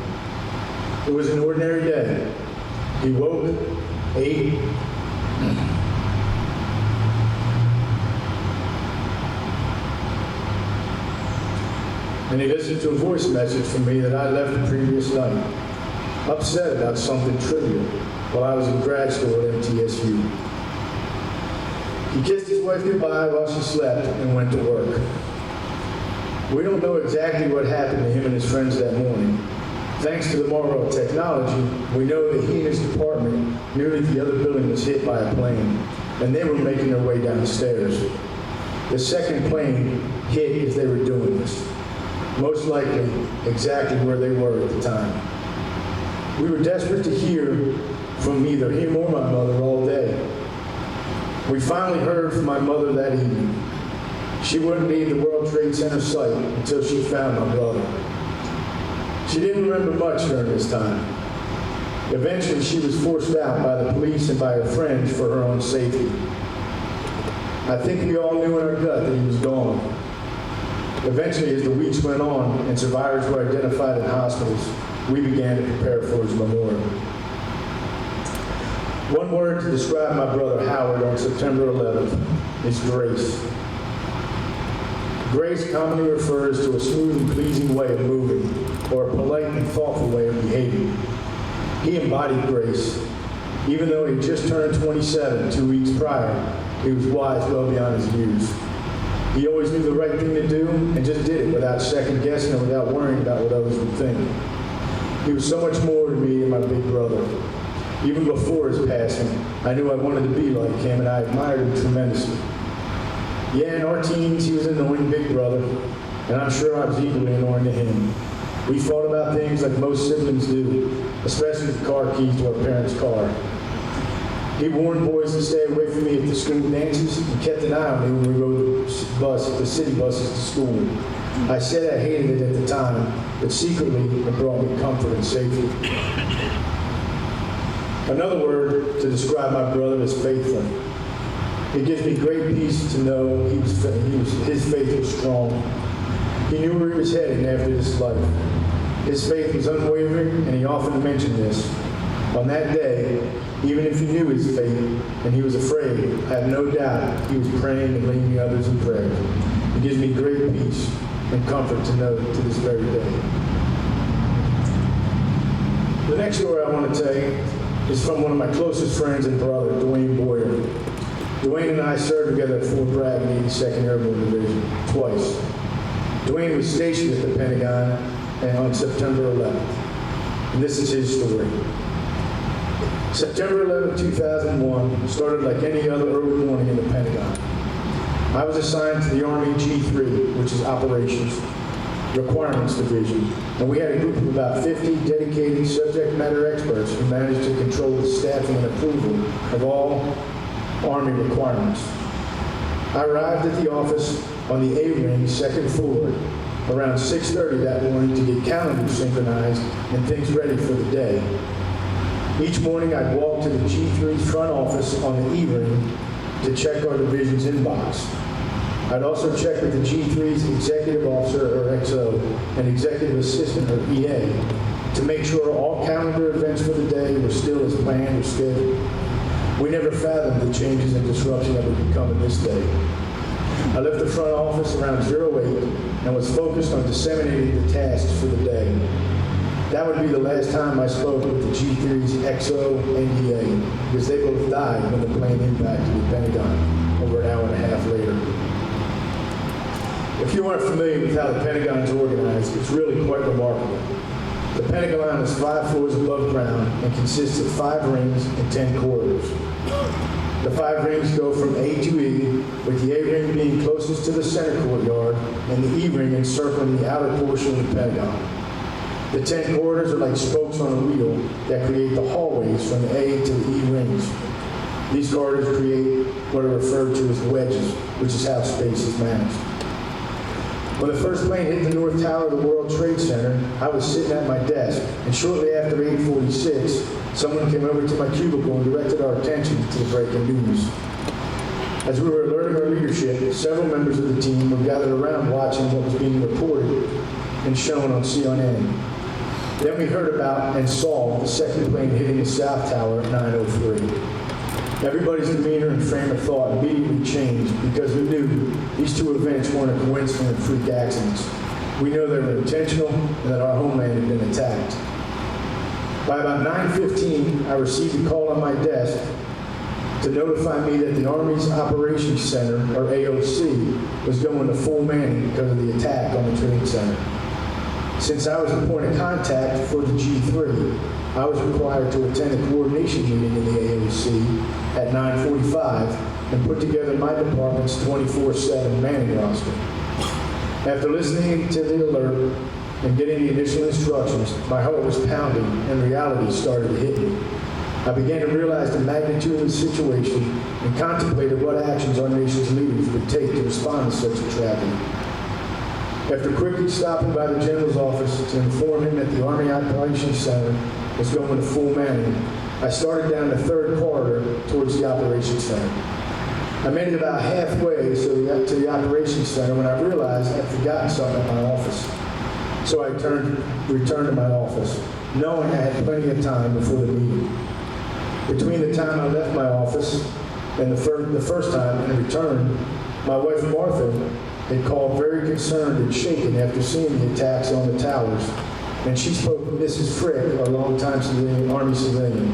It was an ordinary day. He woke, ate, and he listened to a voice message from me that I left the previous night, upset about something trivial while I was in grad school at MTSU. He kissed his wife goodbye while she slept and went to work. We don't know exactly what happened to him and his friends that morning. Thanks to the marvel of technology, we know that he and his department knew that the other building was hit by a plane, and they were making their way down the stairs. The second plane hit as they were doing this, most likely exactly where they were at the time. We were desperate to hear from either him or my mother all day. We finally heard from my mother that evening. She wouldn't leave the World Trade Center site until she found my brother. She didn't remember much during this time. Eventually, she was forced out by the police and by her friends for her own safety. I think we all knew in our gut that he was gone. Eventually, as the weeks went on and survivors were identified in hospitals, we began to prepare for his memorial. One word to describe my brother Howard on September 11th is grace. Grace commonly refers to a smooth and pleasing way of moving, or a polite and thoughtful way of behaving. He embodied grace. Even though he just turned 27 2 weeks prior, he was wise well beyond his years. He always knew the right thing to do and just did it without second guessing and without worrying about what others would think. He was so much more to me than my big brother. Even before his passing, I knew I wanted to be like him, and I admired him tremendously. Yeah, in our teens, he was an annoying big brother, and I'm sure I was equally annoying to him. We fought about things like most siblings do, especially the car keys to our parents' car. He warned boys to stay away from me at the school dances and kept an eye on me when we rode the city buses to school. I said I hated it at the time, but secretly it brought me comfort and safety. Another word to describe my brother is faithful. It gives me great peace to know his faith was strong. He knew where he was heading after this life. His faith was unwavering, and he often mentioned this. On that day, even if he knew his fate and he was afraid, I have no doubt he was praying and leading others in prayer. It gives me great peace and comfort to know to this very day. The next story I want to tell you is from one of my closest friends and brother, Dwayne Boyer. Dwayne and I served together at Fort Bragg in the 82nd Airborne Division twice. Dwayne was stationed at the Pentagon on September 11th. And this is his story. September 11, 2001 started like any other early morning in the Pentagon. I was assigned to the Army G3, which is Operations Requirements Division, and we had a group of about 50 dedicated subject matter experts who managed to control the staffing and approval of all Army requirements. I arrived at the office on the A-Ring, second floor, around 6:30 that morning to get calendars synchronized and things ready for the day. Each morning I'd walk to the G3's front office on the E-Ring to check our division's inbox. I'd also check with the G3's executive officer, or XO, and executive assistant, or EA, to make sure all calendar events for the day were still as planned or scheduled. We never fathomed the changes and disruption that would become in this day. I left the front office around 08 and was focused on disseminating the tasks for the day. That would be the last time I spoke with the G3's XO and EA, because they both died when the plane impacted the Pentagon over an hour and a half later. If you aren't familiar with how the Pentagon is organized, it's really quite remarkable. The Pentagon is 5 floors above ground and consists of 5 rings and 10 corridors. The 5 rings go from A to E, with the A ring being closest to the center courtyard and the E ring encircling the outer portion of the Pentagon. The 10 corridors are like spokes on a wheel that create the hallways from the A to the E rings. These corridors create what are referred to as wedges, which is how space is managed. When the first plane hit the North Tower of the World Trade Center, I was sitting at my desk, and shortly after 8:46, someone came over to my cubicle and directed our attention to the breaking news. As we were alerting our leadership, several members of the team were gathered around watching what was being reported and shown on CNN. Then we heard about and saw the second plane hitting the South Tower at 9:03. Everybody's demeanor and frame of thought immediately changed because we knew these two events weren't a coincidence and freak accidents. We know they were intentional and that our homeland had been attacked. By about 9:15, I received a call on my desk to notify me that the Army's Operations Center, or AOC, was going to full manning because of the attack on the Trade Center. Since I was the point of contact for the G3, I was required to attend a coordination meeting in the AOC at 9:45 and put together my department's 24/7 manning roster. After listening to the alert and getting the initial instructions, my heart was pounding and reality started to hit me. I began to realize the magnitude of the situation and contemplated what actions our nation's leaders would take to respond to such a tragedy. After quickly stopping by the General's office to inform him that the Army Operations Center was going to full manning, I started down the third corridor towards the Operations Center. I made it about halfway to the Operations Center when I realized I'd forgotten something at my office. So I returned to my office, knowing I had plenty of time before the meeting. Between the time I left my office and the first time and returned, my wife Martha had called very concerned and shaken after seeing the attacks on the towers, and she spoke to Mrs. Frick, our longtime Army civilian.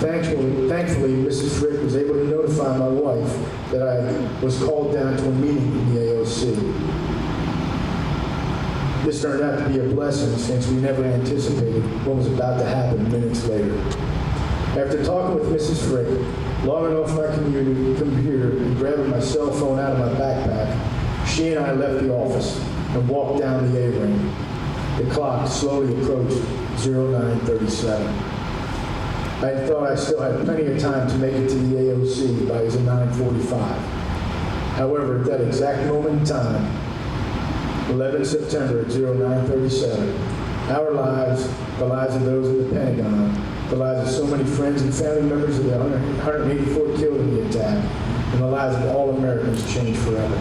Thankfully, Mrs. Frick was able to notify my wife that I was called down to a meeting in the AOC. This turned out to be a blessing since we never anticipated what was about to happen minutes later. After talking with Mrs. Frick, logging off my computer and grabbing my cell phone out of my backpack, she and I left the office and walked down the A-ring. The clock slowly approached 0937. I thought I still had plenty of time to make it to the AOC by 9:45. However, at that exact moment in time, 11 September at 09:37, our lives, the lives of those in the Pentagon, the lives of so many friends and family members of the 184 killed in the attack, and the lives of all Americans changed forever.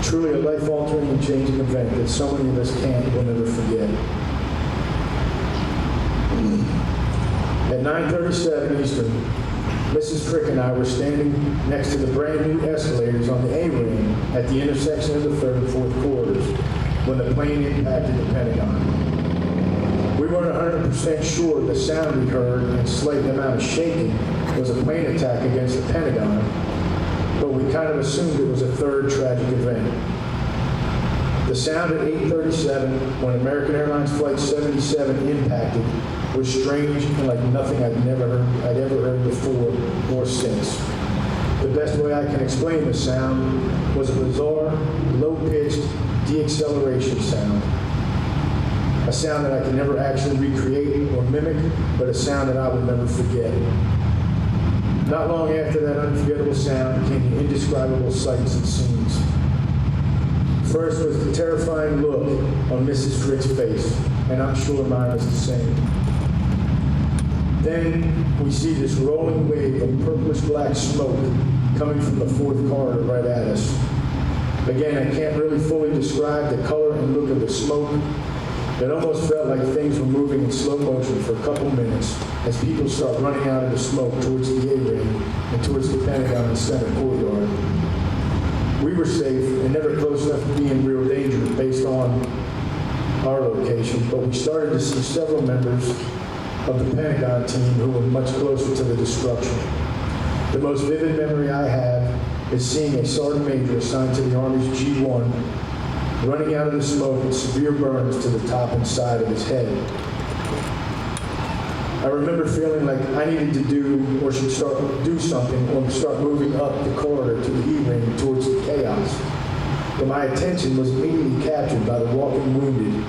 Truly a life-altering and changing event that so many of us can and will never forget. At 9:37 Eastern, Mrs. Frick and I were standing next to the brand new escalators on the A-ring at the intersection of the 3rd and 4th corridors when the plane impacted the Pentagon. We weren't 100% sure the sound we heard and slight amount of shaking was a plane attack against the Pentagon, but we kind of assumed it was a third tragic event. The sound at 8:37 when American Airlines Flight 77 impacted was strange and like nothing I'd ever heard before or since. The best way I can explain the sound was a bizarre, low-pitched deacceleration sound. A sound that I can never actually recreate or mimic, but a sound that I will never forget. Not long after that unforgettable sound came the indescribable sights and scenes. First was the terrifying look on Mrs. Frick's face, and I'm sure mine was the same. Then we see this rolling wave of purplish black smoke coming from the 4th corridor right at us. Again, I can't really fully describe the color and look of the smoke. It almost felt like things were moving in slow motion for a couple minutes as people start running out of the smoke towards the A-ring and towards the Pentagon and Senate courtyard. We were safe and never close enough to be in real danger based on our location, but we started to see several members of the Pentagon team who were much closer to the destruction. The most vivid memory I have is seeing a sergeant major assigned to the Army's G1 running out of the smoke with severe burns to the top and side of his head. I remember feeling like I needed to do something or start moving up the corridor to the E-ring towards the chaos. But my attention was immediately captured by the walking wounded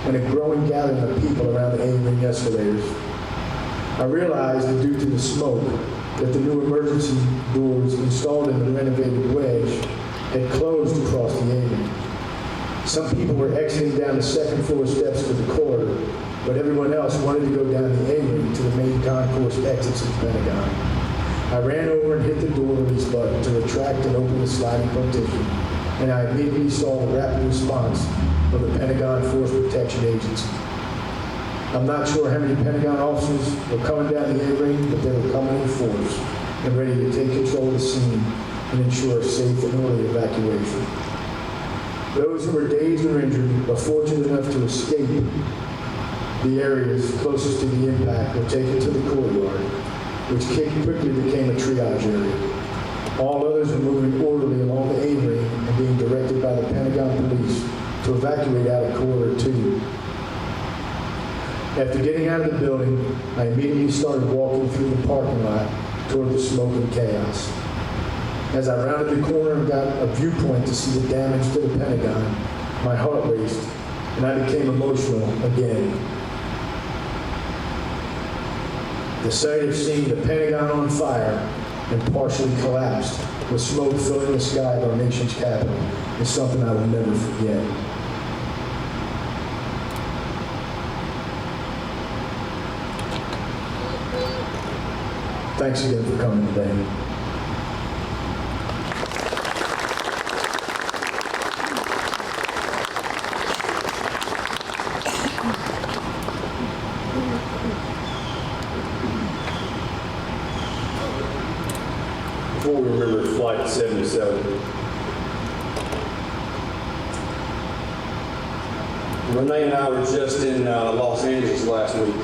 and a growing gathering of people around the A-ring escalators. I realized that due to the smoke, that the new emergency doors installed in the renovated wedge had closed across the A-ring. Some people were exiting down the 2nd floor steps to the corridor, but everyone else wanted to go down the A-ring to the main concourse exits of the Pentagon. I ran over and hit the door release button to retract and open the sliding partition, and I immediately saw the rapid response of the Pentagon Force Protection Agency. I'm not sure how many Pentagon officers were coming down the A-ring, but they were coming in force and ready to take control of the scene and ensure a safe and orderly evacuation. Those who were dazed or injured but fortunate enough to escape the areas closest to the impact were taken to the courtyard, which quickly became a triage area. All others were moving orderly along the A-ring and being directed by the Pentagon police to evacuate out of corridor 2. After getting out of the building, I immediately started walking through the parking lot toward the smoke and chaos. As I rounded the corner and got a viewpoint to see the damage to the Pentagon, my heart raced and I became emotional again. The sight of seeing the Pentagon on fire and partially collapsed with smoke filling the sky of our nation's capital is something I will never forget. Thanks again for coming today. Before we remember Flight 77, Renee and I were just in Los Angeles last week,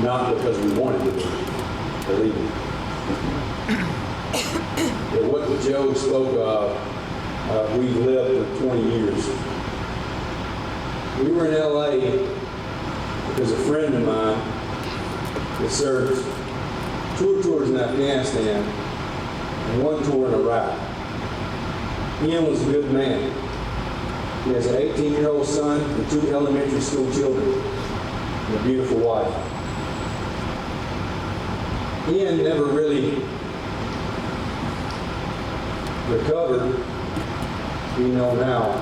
not because we wanted to be, believe me. But what Joe spoke of, we've lived for 20 years. We were in LA because a friend of mine that served 2 tours in Afghanistan and 1 tour in Iraq. Ian was a good man. He has an 18-year-old son and 2 elementary school children and a beautiful wife. Ian never really recovered, we know now,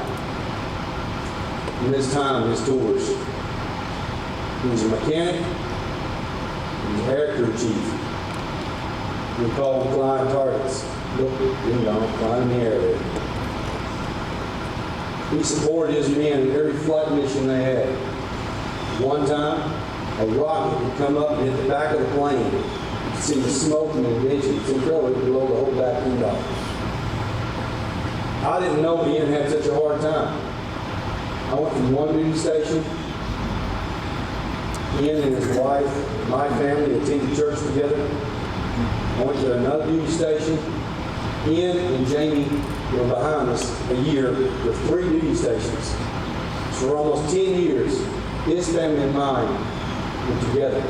in his time, his tours. He was a mechanic, he was air crew chief. We called them flying targets. Look, flying in the air there. He supported his men in every flight mission they had. One time, a rocket would come up and hit the back of the plane. You could see the smoke and the engines until it would blow the whole back end off. I didn't know Ian had such a hard time. I went from one duty station. Ian and his wife, my family, attended church together. I went to another duty station. Ian and Jamie were behind us a year with 3 duty stations. So for almost 10 years, his family and mine were together.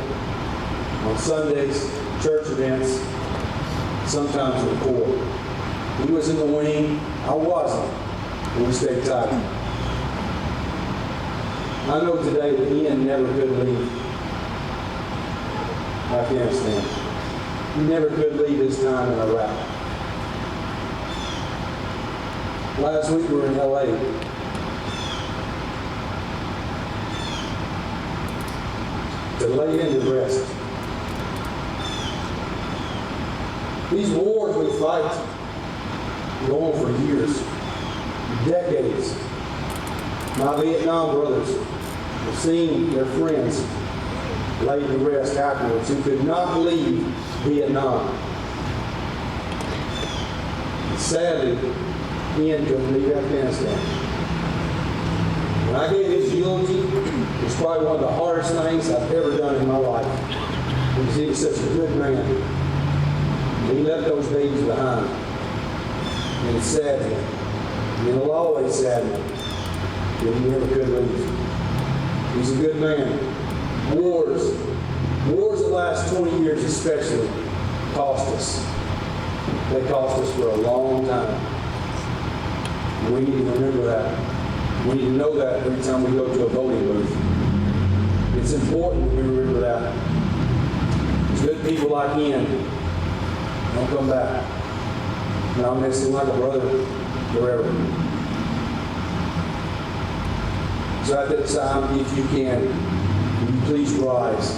On Sundays, church events, sometimes with Corps. He was in the wing, I wasn't, and we stayed tight. I know today that Ian never could leave Afghanistan. He never could leave his time in Iraq. Last week we were in LA. To lay him to rest. These wars we fight go on for years, decades. My Vietnam brothers have seen their friends laid to rest afterwards who could not leave Vietnam. Sadly, Ian couldn't leave Afghanistan. When I gave his eulogy, it was probably one of the hardest things I've ever done in my life, because he was such a good man. He left those babies behind. And it saddened me. And it'll always sadden me that he never could leave. He's a good man. Wars that last 20 years especially, cost us. They cost us for a long time. We need to remember that. We need to know that every time we go to a voting booth. It's important that we remember that. There's good people like Ian. Don't come back. And I'll miss him like a brother forever. So at this time, if you can, will you please rise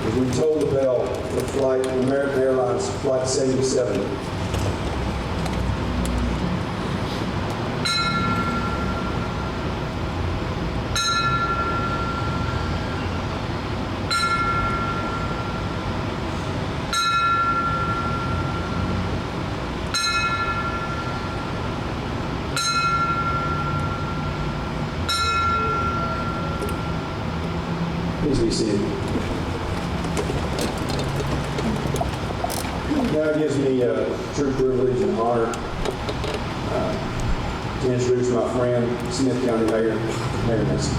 as we toll the bell for flight American Airlines Flight 77. Please be seated. Now it gives me true privilege and honor to introduce my friend, Smith County Mayor, Mayor Mason.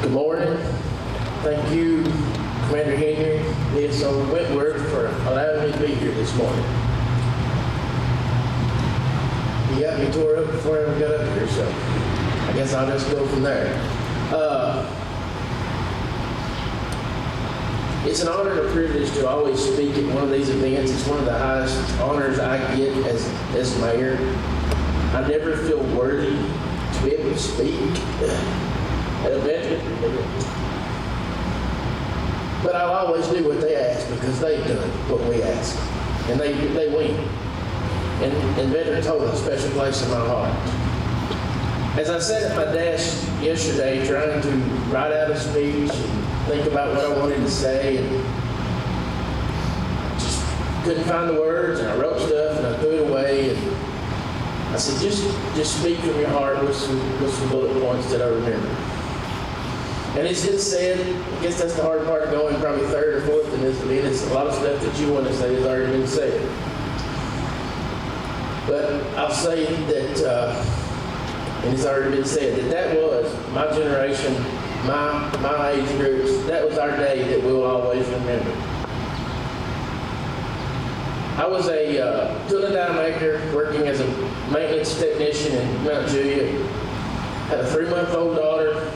Good morning. Thank you, Commander Henry, DSO Whitworth, for allowing me to be here this morning. You got me tore up before I ever got up here, so I guess I'll just go from there. It's an honor and a privilege to always speak at one of these events. It's one of the highest honors I get as mayor. I never feel worthy to be able to speak at a veteran. But I'll always do what they ask because they've done what we ask. And they win. And veterans hold a special place in my heart. As I sat at my desk yesterday trying to write out a speech and think about what I wanted to say, and just couldn't find the words, and I wrote stuff and I threw it away, and I said, just speak from your heart with some bullet points that I remember. And it's just said, I guess that's the hard part of going probably third or fourth in this event. It's a lot of stuff that you want to say has already been said. But I'll say that, and it's already been said, that was my generation, my age groups, that was our day that we'll always remember. I was a tool and die maker working as a maintenance technician in Mount Juliet. Had a 3-month-old daughter.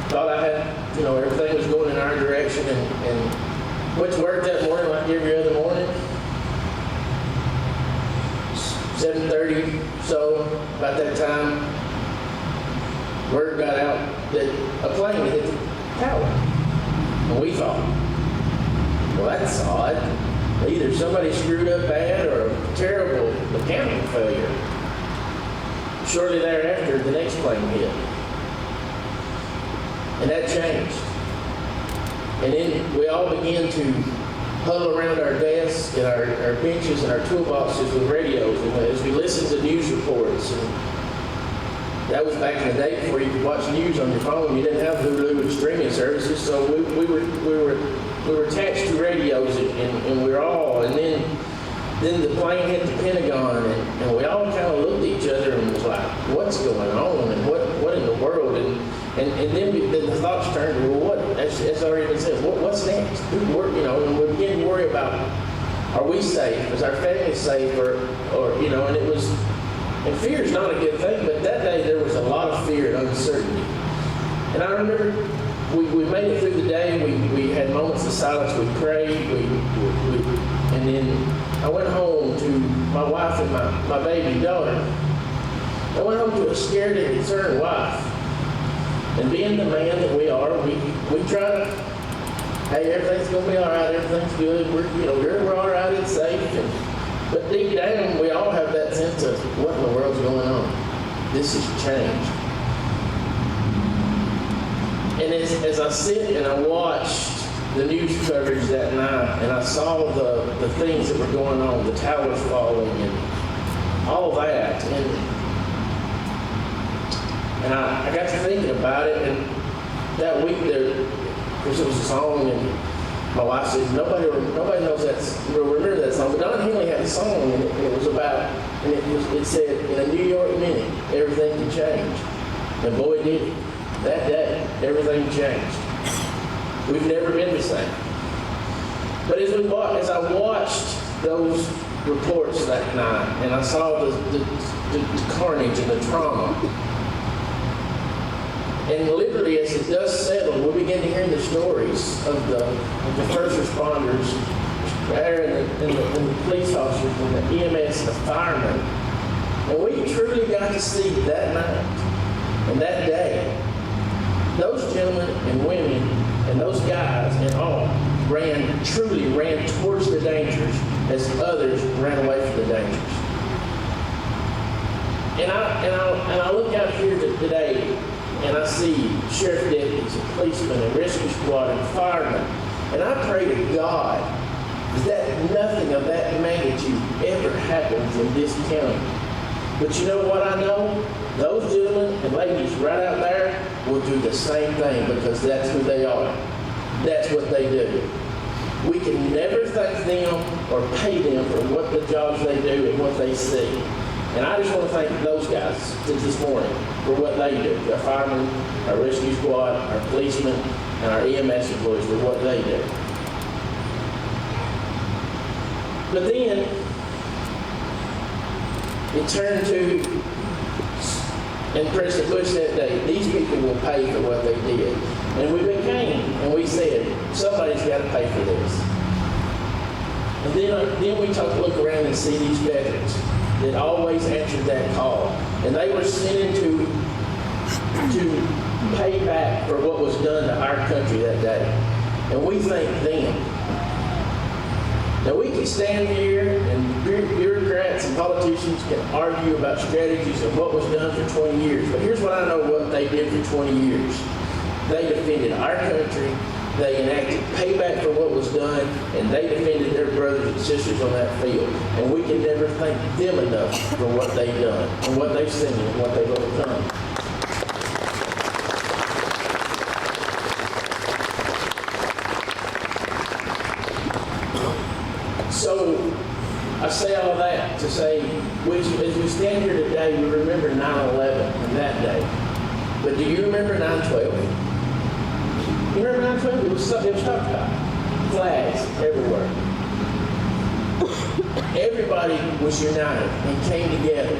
Thought I had, everything was going in our direction, and went to work that morning like every other morning. 7:30, so about that time, word got out that a plane had hit the tower. And we thought, well, that's odd. Either somebody screwed up bad or a terrible mechanical failure. Shortly thereafter, the next plane hit. And that changed. And then we all began to huddle around our desks and our benches and our toolboxes with radios, and as we listened to news reports. And that was back in the day before you could watch news on your phone. You didn't have Hulu and streaming services, so we were attached to radios, and we were all. And then the plane hit the Pentagon, and we all kind of looked at each other and was like, "What's going on? And what in the world?" And then the thoughts turned to, well, what? As already been said, what's next? And we began to worry about, are we safe? Is our family safe? Or and it was, and fear is not a good thing, but that day there was a lot of fear and uncertainty. And I remember we made it through the day. We had moments of silence. We prayed. And then I went home to my wife and my baby daughter. I went home to a scared and concerned wife. And being the man that we are, we try to, hey, everything's gonna be all right, everything's good, we're all right, it's safe. But deep down, we all have that sense of what in the world's going on. This has changed. And as I sit and I watched the news coverage that night, and I saw the things that were going on, the towers falling and all that, and I got to thinking about it, and that week there, of course, it was a song, and my wife said, nobody knows will remember that song, but Don Henley had a song, and it was about, and it said, in a New York minute, everything can change. And boy, did it. That day, everything changed. We've never been the same. But as I watched those reports that night, and I saw the carnage and the trauma, and literally, as it does settle, we begin to hear the stories of the first responders, and the police officers, and the EMS, the firemen. And we truly got to see that night and that day, those gentlemen and women and those guys and all truly ran towards the dangers as others ran away from the dangers. And I look out here today, and I see sheriff deputies and policemen and rescue squad and firemen. And I pray to God that nothing of that magnitude ever happens in this county. But you know what I know? Those gentlemen and ladies right out there will do the same thing, because that's who they are. That's what they do. We can never thank them or pay them for what the jobs they do and what they see. And I just want to thank those guys this morning for what they do. Our firemen, our rescue squad, our policemen, and our EMS employees for what they do. But then, it turned to, and President Bush that day, these people will pay for what they did. And we became, and we said, somebody's got to pay for this. And then we look around and see these veterans that always answered that call. And they were sent to pay back for what was done to our country that day. And we thank them. Now we can stand here and bureaucrats and politicians can argue about strategies and what was done for 20 years. But here's what I know what they did for 20 years. They defended our country. They enacted payback for what was done, and they defended their brothers and sisters on that field. And we can never thank them enough for what they've done, and what they've seen, and what they've overcome. So, I say all that to say, as we stand here today, we remember 9/11 and that day. But do you remember 9/12? You remember 9/12? It was talked about. Flags everywhere. everybody was united and came together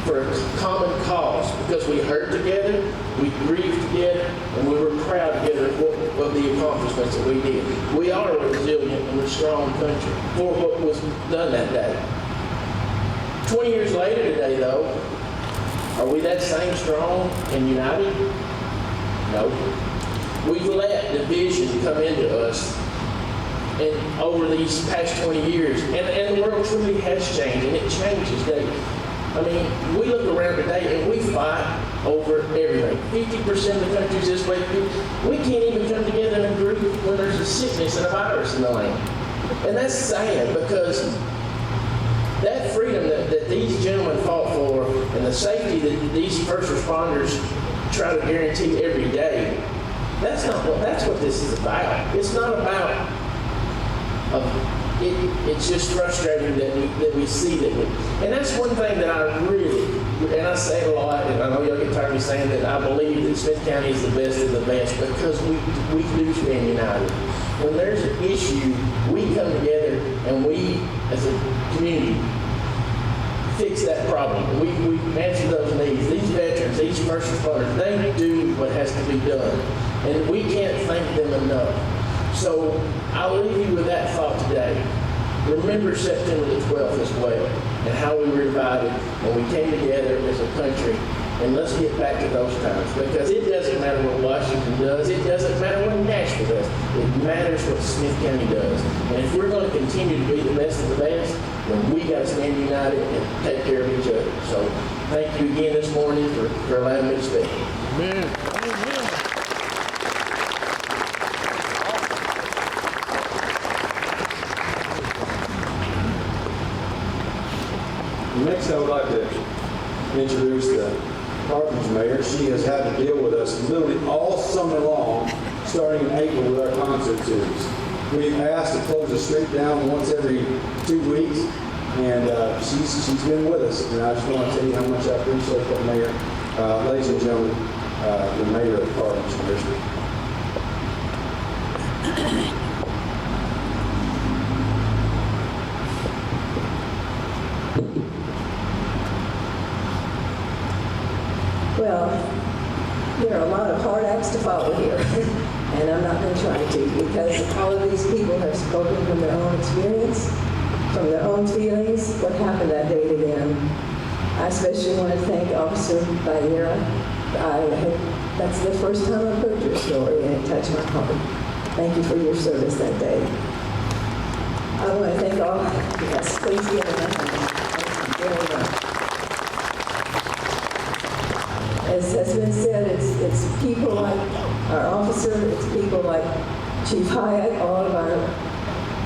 for a common cause because we hurt together, we grieved together, and we were proud together of the accomplishments that we did. We are a resilient and a strong country for what was done that day. 20 years later today, though, are we that same strong and united? No. We've let division come into us and over these past 20 years, and the world truly has changed, and it changes daily. I mean, we look around today and we fight over everything. 50% of the country's this way. We can't even come together in a group when there's a sickness and a virus in the land. And that's sad because that freedom that these gentlemen fought for and the safety that these first responders try to guarantee every day, that's what this is about. It's not about it's just frustrating that we see that. And that's one thing that I really, and I say it a lot, and I know y'all get tired of me saying that I believe that Smith County is the best of the best because we do stand united. When there's an issue, we come together and we, as a community, fix that problem. We answer those needs. These veterans, these first responders, they do what has to be done. And we can't thank them enough. So I'll leave you with that thought today. Remember September the 12th as well, and how we were divided when we came together as a country. And let's get back to those times, because it doesn't matter what Washington does. It doesn't matter what Nashville does. It matters what Smith County does. And if we're going to continue to be the best of the best, then we got to stand united and take care of each other. So thank you again this morning for allowing me to speak. Amen. Next, I would like to introduce the Carpenter's mayor. She has had to deal with us literally all summer long, starting in April with our concert series. We've asked to close the street down once every 2 weeks, and she's been with us. And I just want to tell you how much I appreciate that, Mayor. Ladies and gentlemen, the mayor of Carpenter's Commissioner. Well, there are a lot of hard acts to follow here, and I'm not going to try to, because all of these people have spoken from their own experience, from their own feelings, what happened that day to them. I especially want to thank Officer Baera. That's the first time I've heard your story, and it touched my heart. Thank you for your service that day. I want to thank all, yes, please give it a hand. Thank you very much. As has been said, it's people like our officer, it's people like Chief Hyatt, all of our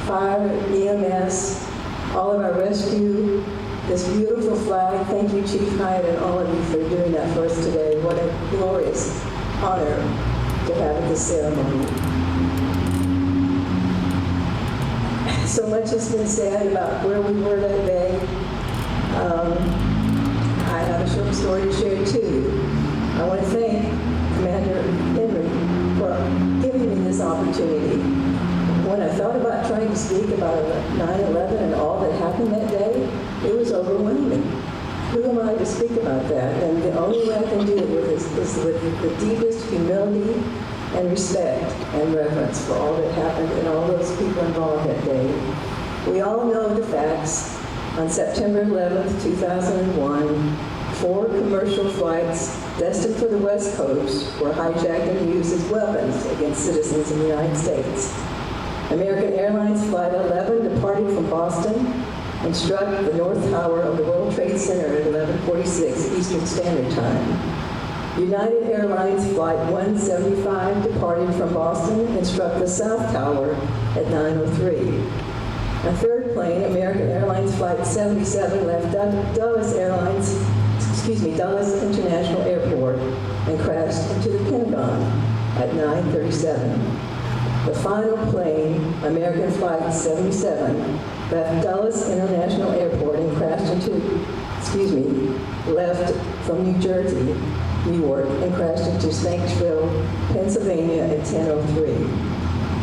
fire, EMS, all of our rescue, this beautiful flag. Thank you, Chief Hyatt, and all of you for doing that for us today. What a glorious honor to have at this ceremony. So much has been said about where we were that day. I have a short story to share too. I want to thank Commander Henry for giving me this opportunity. When I thought about trying to speak about 9/11 and all that happened that day, it was overwhelming. Who am I to speak about that? And the only way I can do it is with the deepest humility and respect and reverence for all that happened and all those people involved that day. We all know the facts. On September 11th, 2001, 4 commercial flights destined for the West Coast were hijacked and used as weapons against citizens in the United States. American Airlines Flight 11 departed from Boston and struck the North Tower of the World Trade Center at 11:46 Eastern Standard Time. United Airlines Flight 175 departed from Boston and struck the South Tower at 9:03. A third plane, American Airlines Flight 77, left Dulles International Airport and crashed into the Pentagon at 9:37. The final plane, American Flight 77, left Dulles International Airport and crashed left from New Jersey, Newark, and crashed into Stanksville, Pennsylvania at 10:03.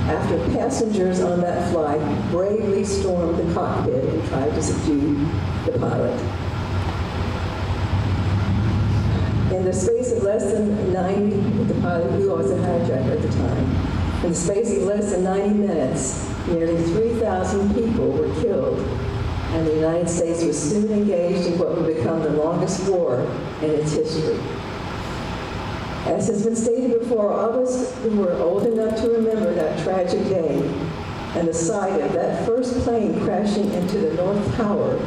after passengers on that flight bravely stormed the cockpit and tried to subdue the pilot. In the space of less than 90, the pilot who was a hijacker at the time, in the space of less than 90 minutes, nearly 3,000 people were killed, and the United States was soon engaged in what would become the longest war in its history. As has been stated before, all of us who were old enough to remember that tragic day and the sight of that first plane crashing into the North Tower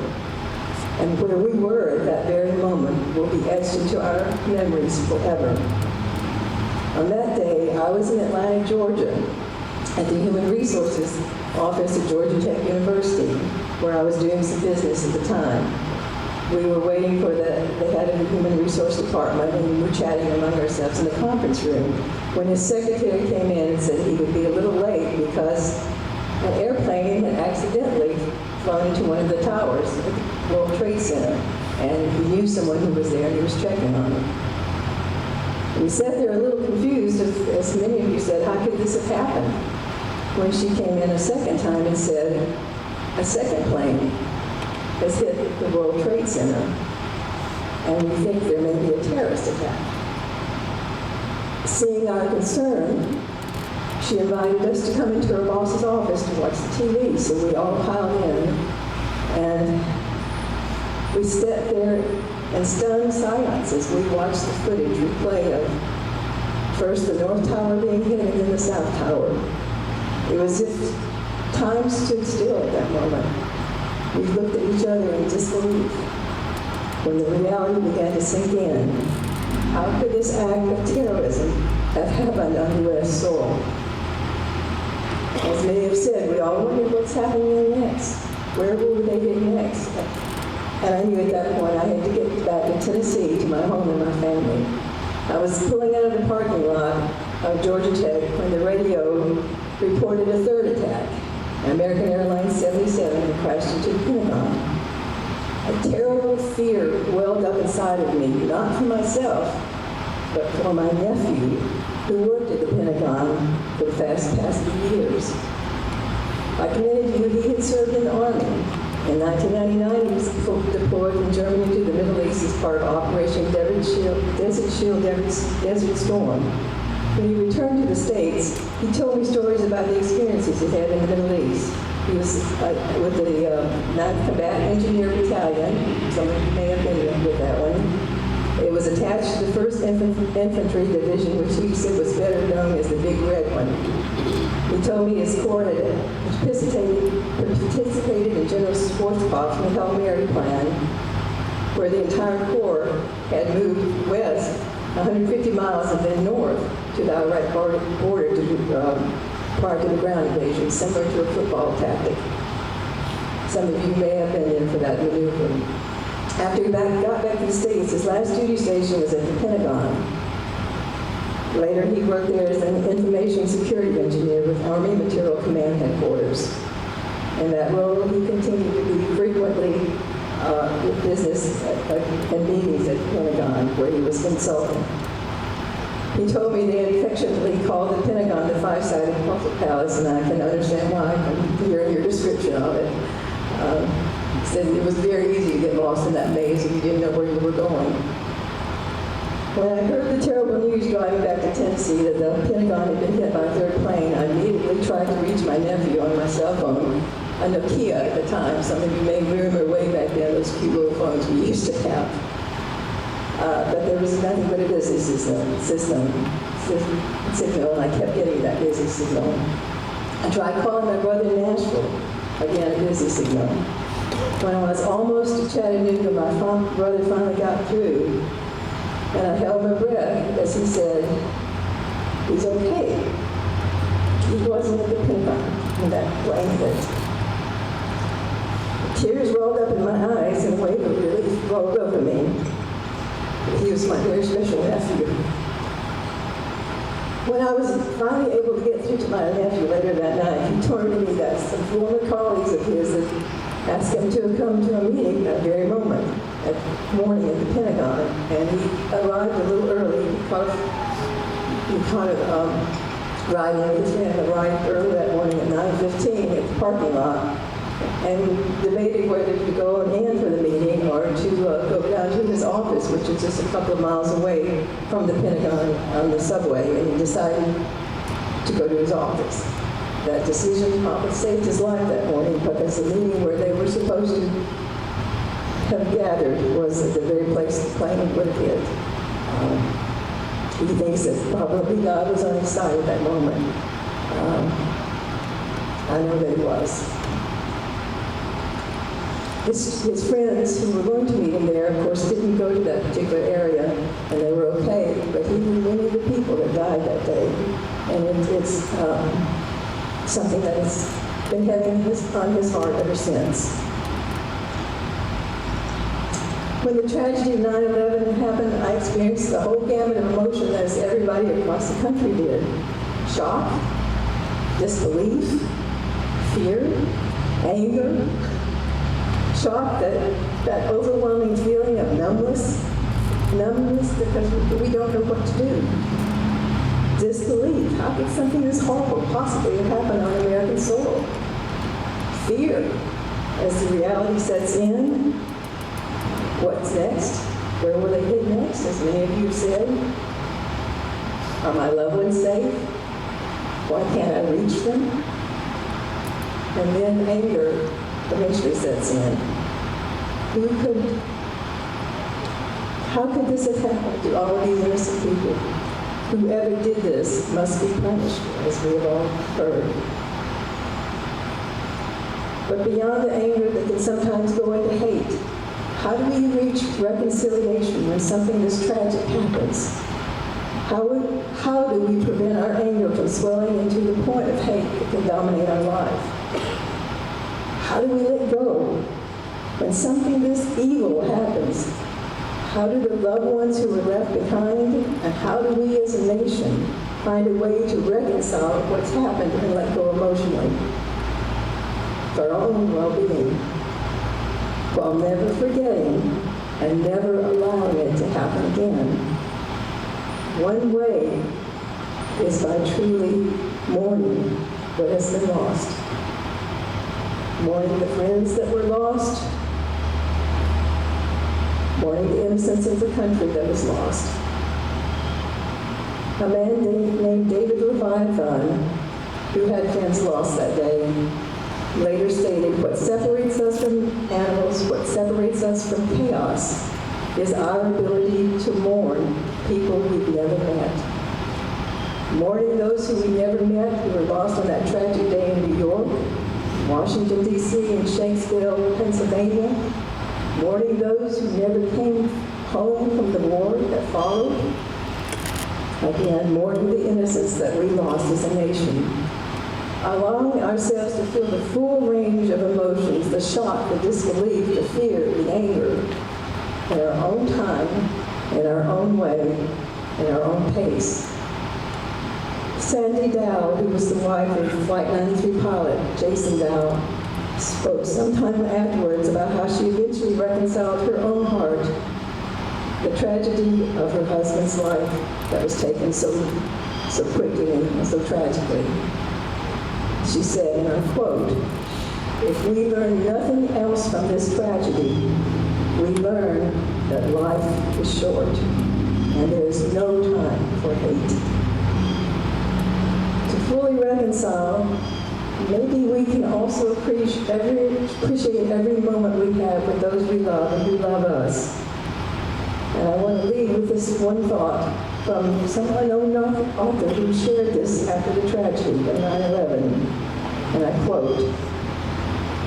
and where we were at that very moment will be etched into our memories forever. On that day, I was in Atlanta, Georgia, at the Human Resources Office at Georgia Tech University, where I was doing some business at the time. We were waiting for the head of the Human Resource Department, and we were chatting among ourselves in the conference room when his secretary came in and said he would be a little late because an airplane had accidentally flown into one of the towers at the World Trade Center, and he knew someone who was there and he was checking on it. We sat there a little confused, as many of you said, how could this have happened? When she came in a second time and said, a second plane has hit the World Trade Center, and we think there may be a terrorist attack. Seeing our concern, she invited us to come into her boss's office to watch the TV, so we all piled in, and we sat there in stunned silence as we watched the footage replay of first the North Tower being hit and then the South Tower. It was as if time stood still at that moment. We looked at each other in disbelief when the reality began to sink in. How could this act of terrorism have happened on U.S. soil? As many have said, we all wondered what's happening next. Where will they get next? And I knew at that point I had to get back to Tennessee, to my home and my family. I was pulling out of the parking lot of Georgia Tech when the radio reported a third attack. American Airlines 77 had crashed into the Pentagon. A terrible fear welled up inside of me, not for myself, but for my nephew, who worked at the Pentagon for the past few years. Like many of you, he had served in the Army. In 1999, he was deployed from Germany to the Middle East as part of Operation Desert Storm. When he returned to the States, he told me stories about the experiences he had in the Middle East. He was with the 9th Combatant Engineer Battalion. Some of you may have been with that one. It was attached to the 1st Infantry Division, which he said was better known as the Big Red one. He told me his corps had participated in General Schwarzkopf's Hail Mary plan, where the entire corps had moved west 150 miles and then north to the Iraq border prior to the ground invasion, similar to a football tactic. Some of you may have been in for that maneuver. After he got back to the States, his last duty station was at the Pentagon. Later, he worked there as an information security engineer with Army Material Command Headquarters. In that role, he continued to be frequently with business and meetings at the Pentagon, where he was consulting. He told me they affectionately called the Pentagon the five-sided Puzzle Palace, and I can understand why from hearing your description of it. He said it was very easy to get lost in that maze if you didn't know where you were going. When I heard the terrible news driving back to Tennessee that the Pentagon had been hit by a third plane, I immediately tried to reach my nephew on my cell phone, a Nokia at the time. Some of you may remember way back then those cute little phones we used to have. But there was nothing but a busy signal, and I kept getting that busy signal. I tried calling my brother in Nashville, again a busy signal. When I was almost to Chattanooga, my brother finally got through, and I held my breath as he said, "He's okay." He wasn't at the Pentagon when that plane hit. Tears rolled up in my eyes and a wave of relief rolled over me. He was my very special nephew. When I was finally able to get through to my nephew later that night, he told me that some former colleagues of his had asked him to come to a meeting that very morning at the Pentagon, and he arrived a little early. He caught riding with a friend, arrived early that morning at 9:15 at the parking lot, and debated whether to go in for the meeting or to go down to his office, which is just a couple of miles away from the Pentagon on the subway, and he decided to go to his office. That decision probably saved his life that morning, because the meeting where they were supposed to have gathered was at the very place the plane would have hit. He thinks that probably God was on his side at that moment. I know that he was. His friends who were going to meet him there, of course, didn't go to that particular area, and they were okay, but he knew many of the people that died that day. And it's something that has been heavy on his heart ever since. When the tragedy of 9/11 happened, I experienced the whole gamut of emotion as everybody across the country did. Shock, disbelief, fear, anger. Shock, that overwhelming feeling of numbness because we don't know what to do. Disbelief, how could something this horrible possibly have happened on American soil? Fear, as the reality sets in. What's next? Where will they hit next? As many of you have said. Are my loved ones safe? Why can't I reach them? And then anger eventually sets in. How could this have happened to all of these innocent people? Whoever did this must be punished, as we have all heard. But beyond the anger that can sometimes go into hate, how do we reach reconciliation when something this tragic happens? How do we prevent our anger from swelling into the point of hate that can dominate our life? How do we let go when something this evil happens? How do the loved ones who were left behind, and how do we as a nation find a way to reconcile what's happened and let go emotionally for our own well-being, while never forgetting and never allowing it to happen again? One way is by truly mourning what has been lost. Mourning the friends that were lost, mourning the innocence of the country that was lost. A man named David Leviathan, who had friends lost that day, later stated, "What separates us from animals, what separates us from chaos, is our ability to mourn people we've never met." Mourning those who we never met, who were lost on that tragic day in New York, Washington, D.C., and Shanksville, Pennsylvania. Mourning those who never came home from the war that followed. Again, mourning the innocence that we lost as a nation. Allowing ourselves to feel the full range of emotions, the shock, the disbelief, the fear, the anger, in our own time, in our own way, in our own pace. Sandy Dow, who was the wife of Flight 93 pilot Jason Dow, spoke sometime afterwards about how she eventually reconciled her own heart, the tragedy of her husband's life that was taken so quickly and so tragically. She said, and I quote, "If we learn nothing else from this tragedy, we learn that life is short and there is no time for hate." To fully reconcile, maybe we can also appreciate every moment we have with those we love and who love us. And I want to leave with this one thought from some unknown author who shared this after the tragedy of 9/11. And I quote,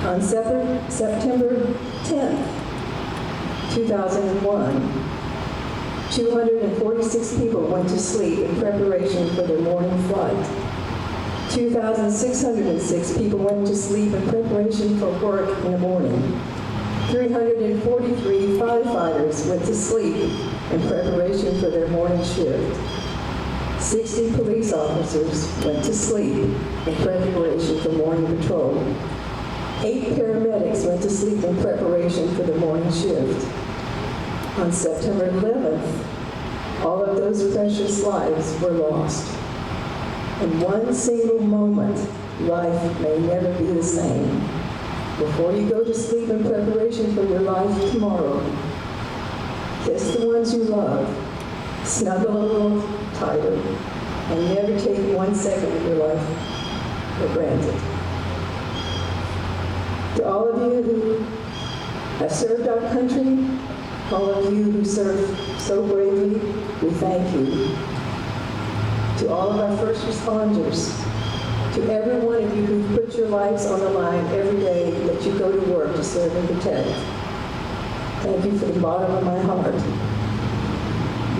"On September 10th, 2001, 246 people went to sleep in preparation for their morning flight. 2,606 people went to sleep in preparation for work in the morning. 343 firefighters went to sleep in preparation for their morning shift. 60 police officers went to sleep in preparation for morning patrol. 8 paramedics went to sleep in preparation for the morning shift. On September 11th, all of those precious lives were lost. In one single moment, life may never be the same. Before you go to sleep in preparation for your life tomorrow, kiss the ones you love, snuggle a little tighter, and never take 1 second of your life for granted. To all of you who have served our country, all of you who serve so bravely, we thank you. To all of our first responders, to every one of you who put your lives on the line every day that you go to work to serve and protect, thank you from the bottom of my heart.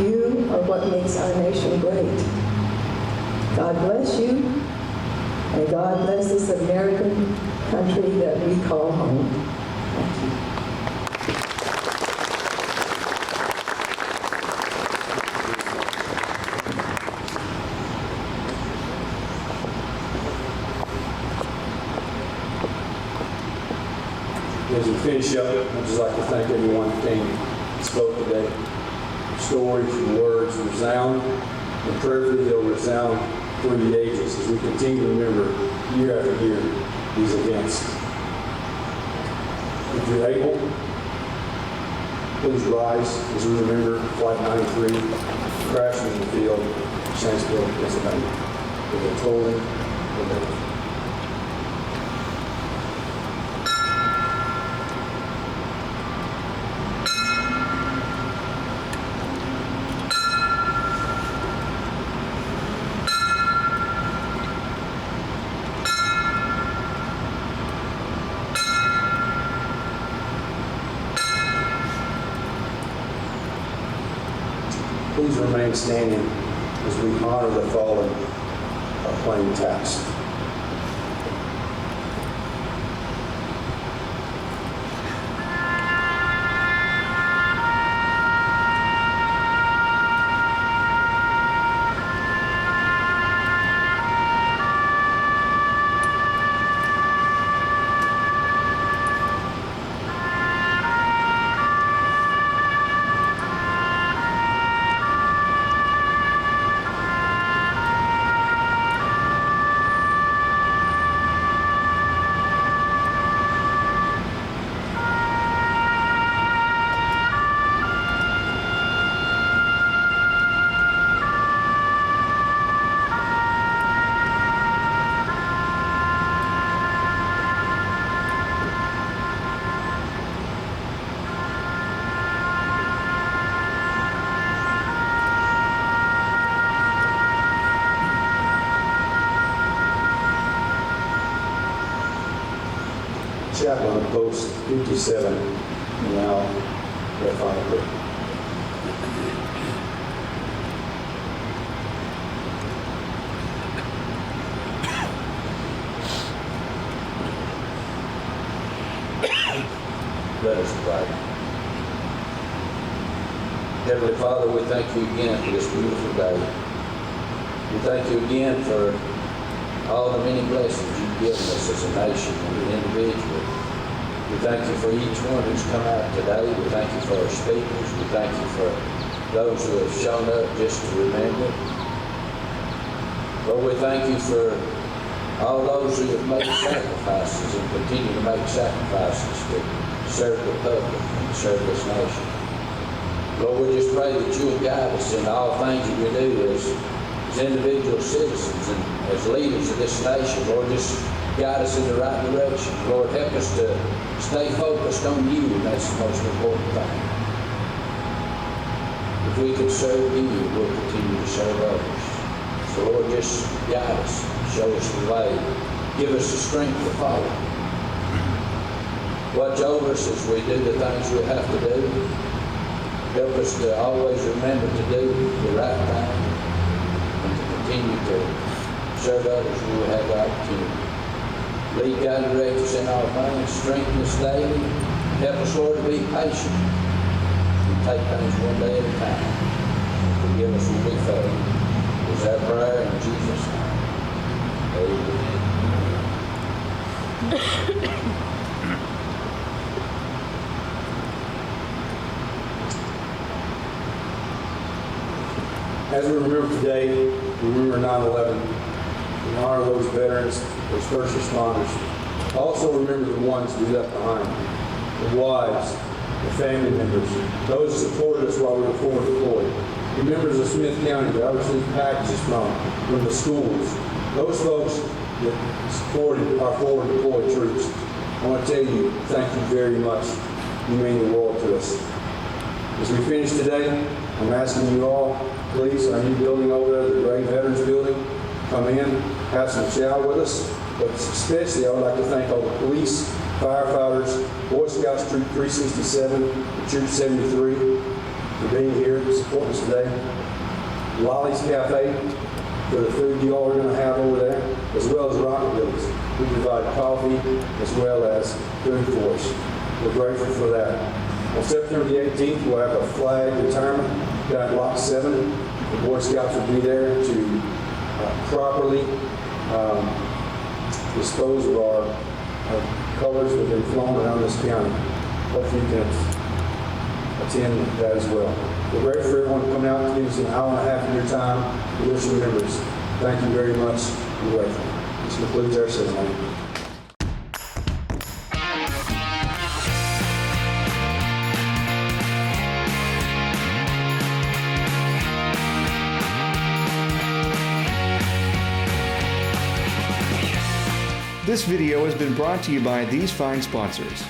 You are what makes our nation great. God bless you, and God bless this American country that we call home. Thank you. As we finish up, I'd just like to thank everyone who came and spoke today. Stories and words resound, and prayerfully they'll resound through the ages as we continue to remember year after year these events. If you're able, please rise as we remember Flight 93 crashing in the field, Shanksville, Pennsylvania, with a tolling event. Please remain standing as we honor the fallen of Plain Tax. Chaplain of Post 57, now their final prayer. Let us pray. Heavenly Father, we thank you again for this beautiful day. We thank you again for all the many blessings you've given us as a nation and an individual. We thank you for each one who's come out today. We thank you for our speakers. We thank you for those who have shown up just to remember. Lord, we thank you for all those who have made sacrifices and continue to make sacrifices to serve the public and serve this nation. Lord, we just pray that you will guide us in all things that we do as individual citizens and as leaders of this nation. Lord, just guide us in the right direction. Lord, help us to stay focused on you, and that's the most important thing. If we can serve you, we'll continue to serve others. So Lord, just guide us, show us the way, give us the strength to follow. Watch over us as we do the things we have to do. Help us to always remember to do the right thing and to continue to serve others when we have the opportunity. Lead, guide, and direct us in all things. Strengthen us daily. Help us, Lord, to be patient and take things one day at a time. Forgive us when we fail. Is our prayer in Jesus' name. Amen. As we remember today, we remember 9/11. and honor those veterans, those first responders. Also remember the ones we left behind, the wives, the family members, those who supported us while we were forward deployed. The members of Smith County that I received packages from the schools, those folks that supported our forward deployed troops. I want to tell you, thank you very much. You mean the world to us. As we finish today, I'm asking you all, please, our new building over there, the Great Veterans Building, come in, have some chow with us. But especially, I would like to thank all the police, firefighters, Boy Scouts Troop 367, Troop 73 for being here, supporting us today. Lolly's Cafe for the food you all are going to have over there, as well as Rockabilly's. We provide coffee as well as food for us. We're grateful for that. On September the 18th, we'll have a flag retirement down at Lot 7. The Boy Scouts will be there to properly dispose of our colors that have been flown around this county. Hopefully you can attend that as well. We're grateful for everyone coming out to give us an hour and a half of your time to listen to members. Thank you very much. We're grateful. This concludes our ceremony. This video has been brought to you by these fine sponsors: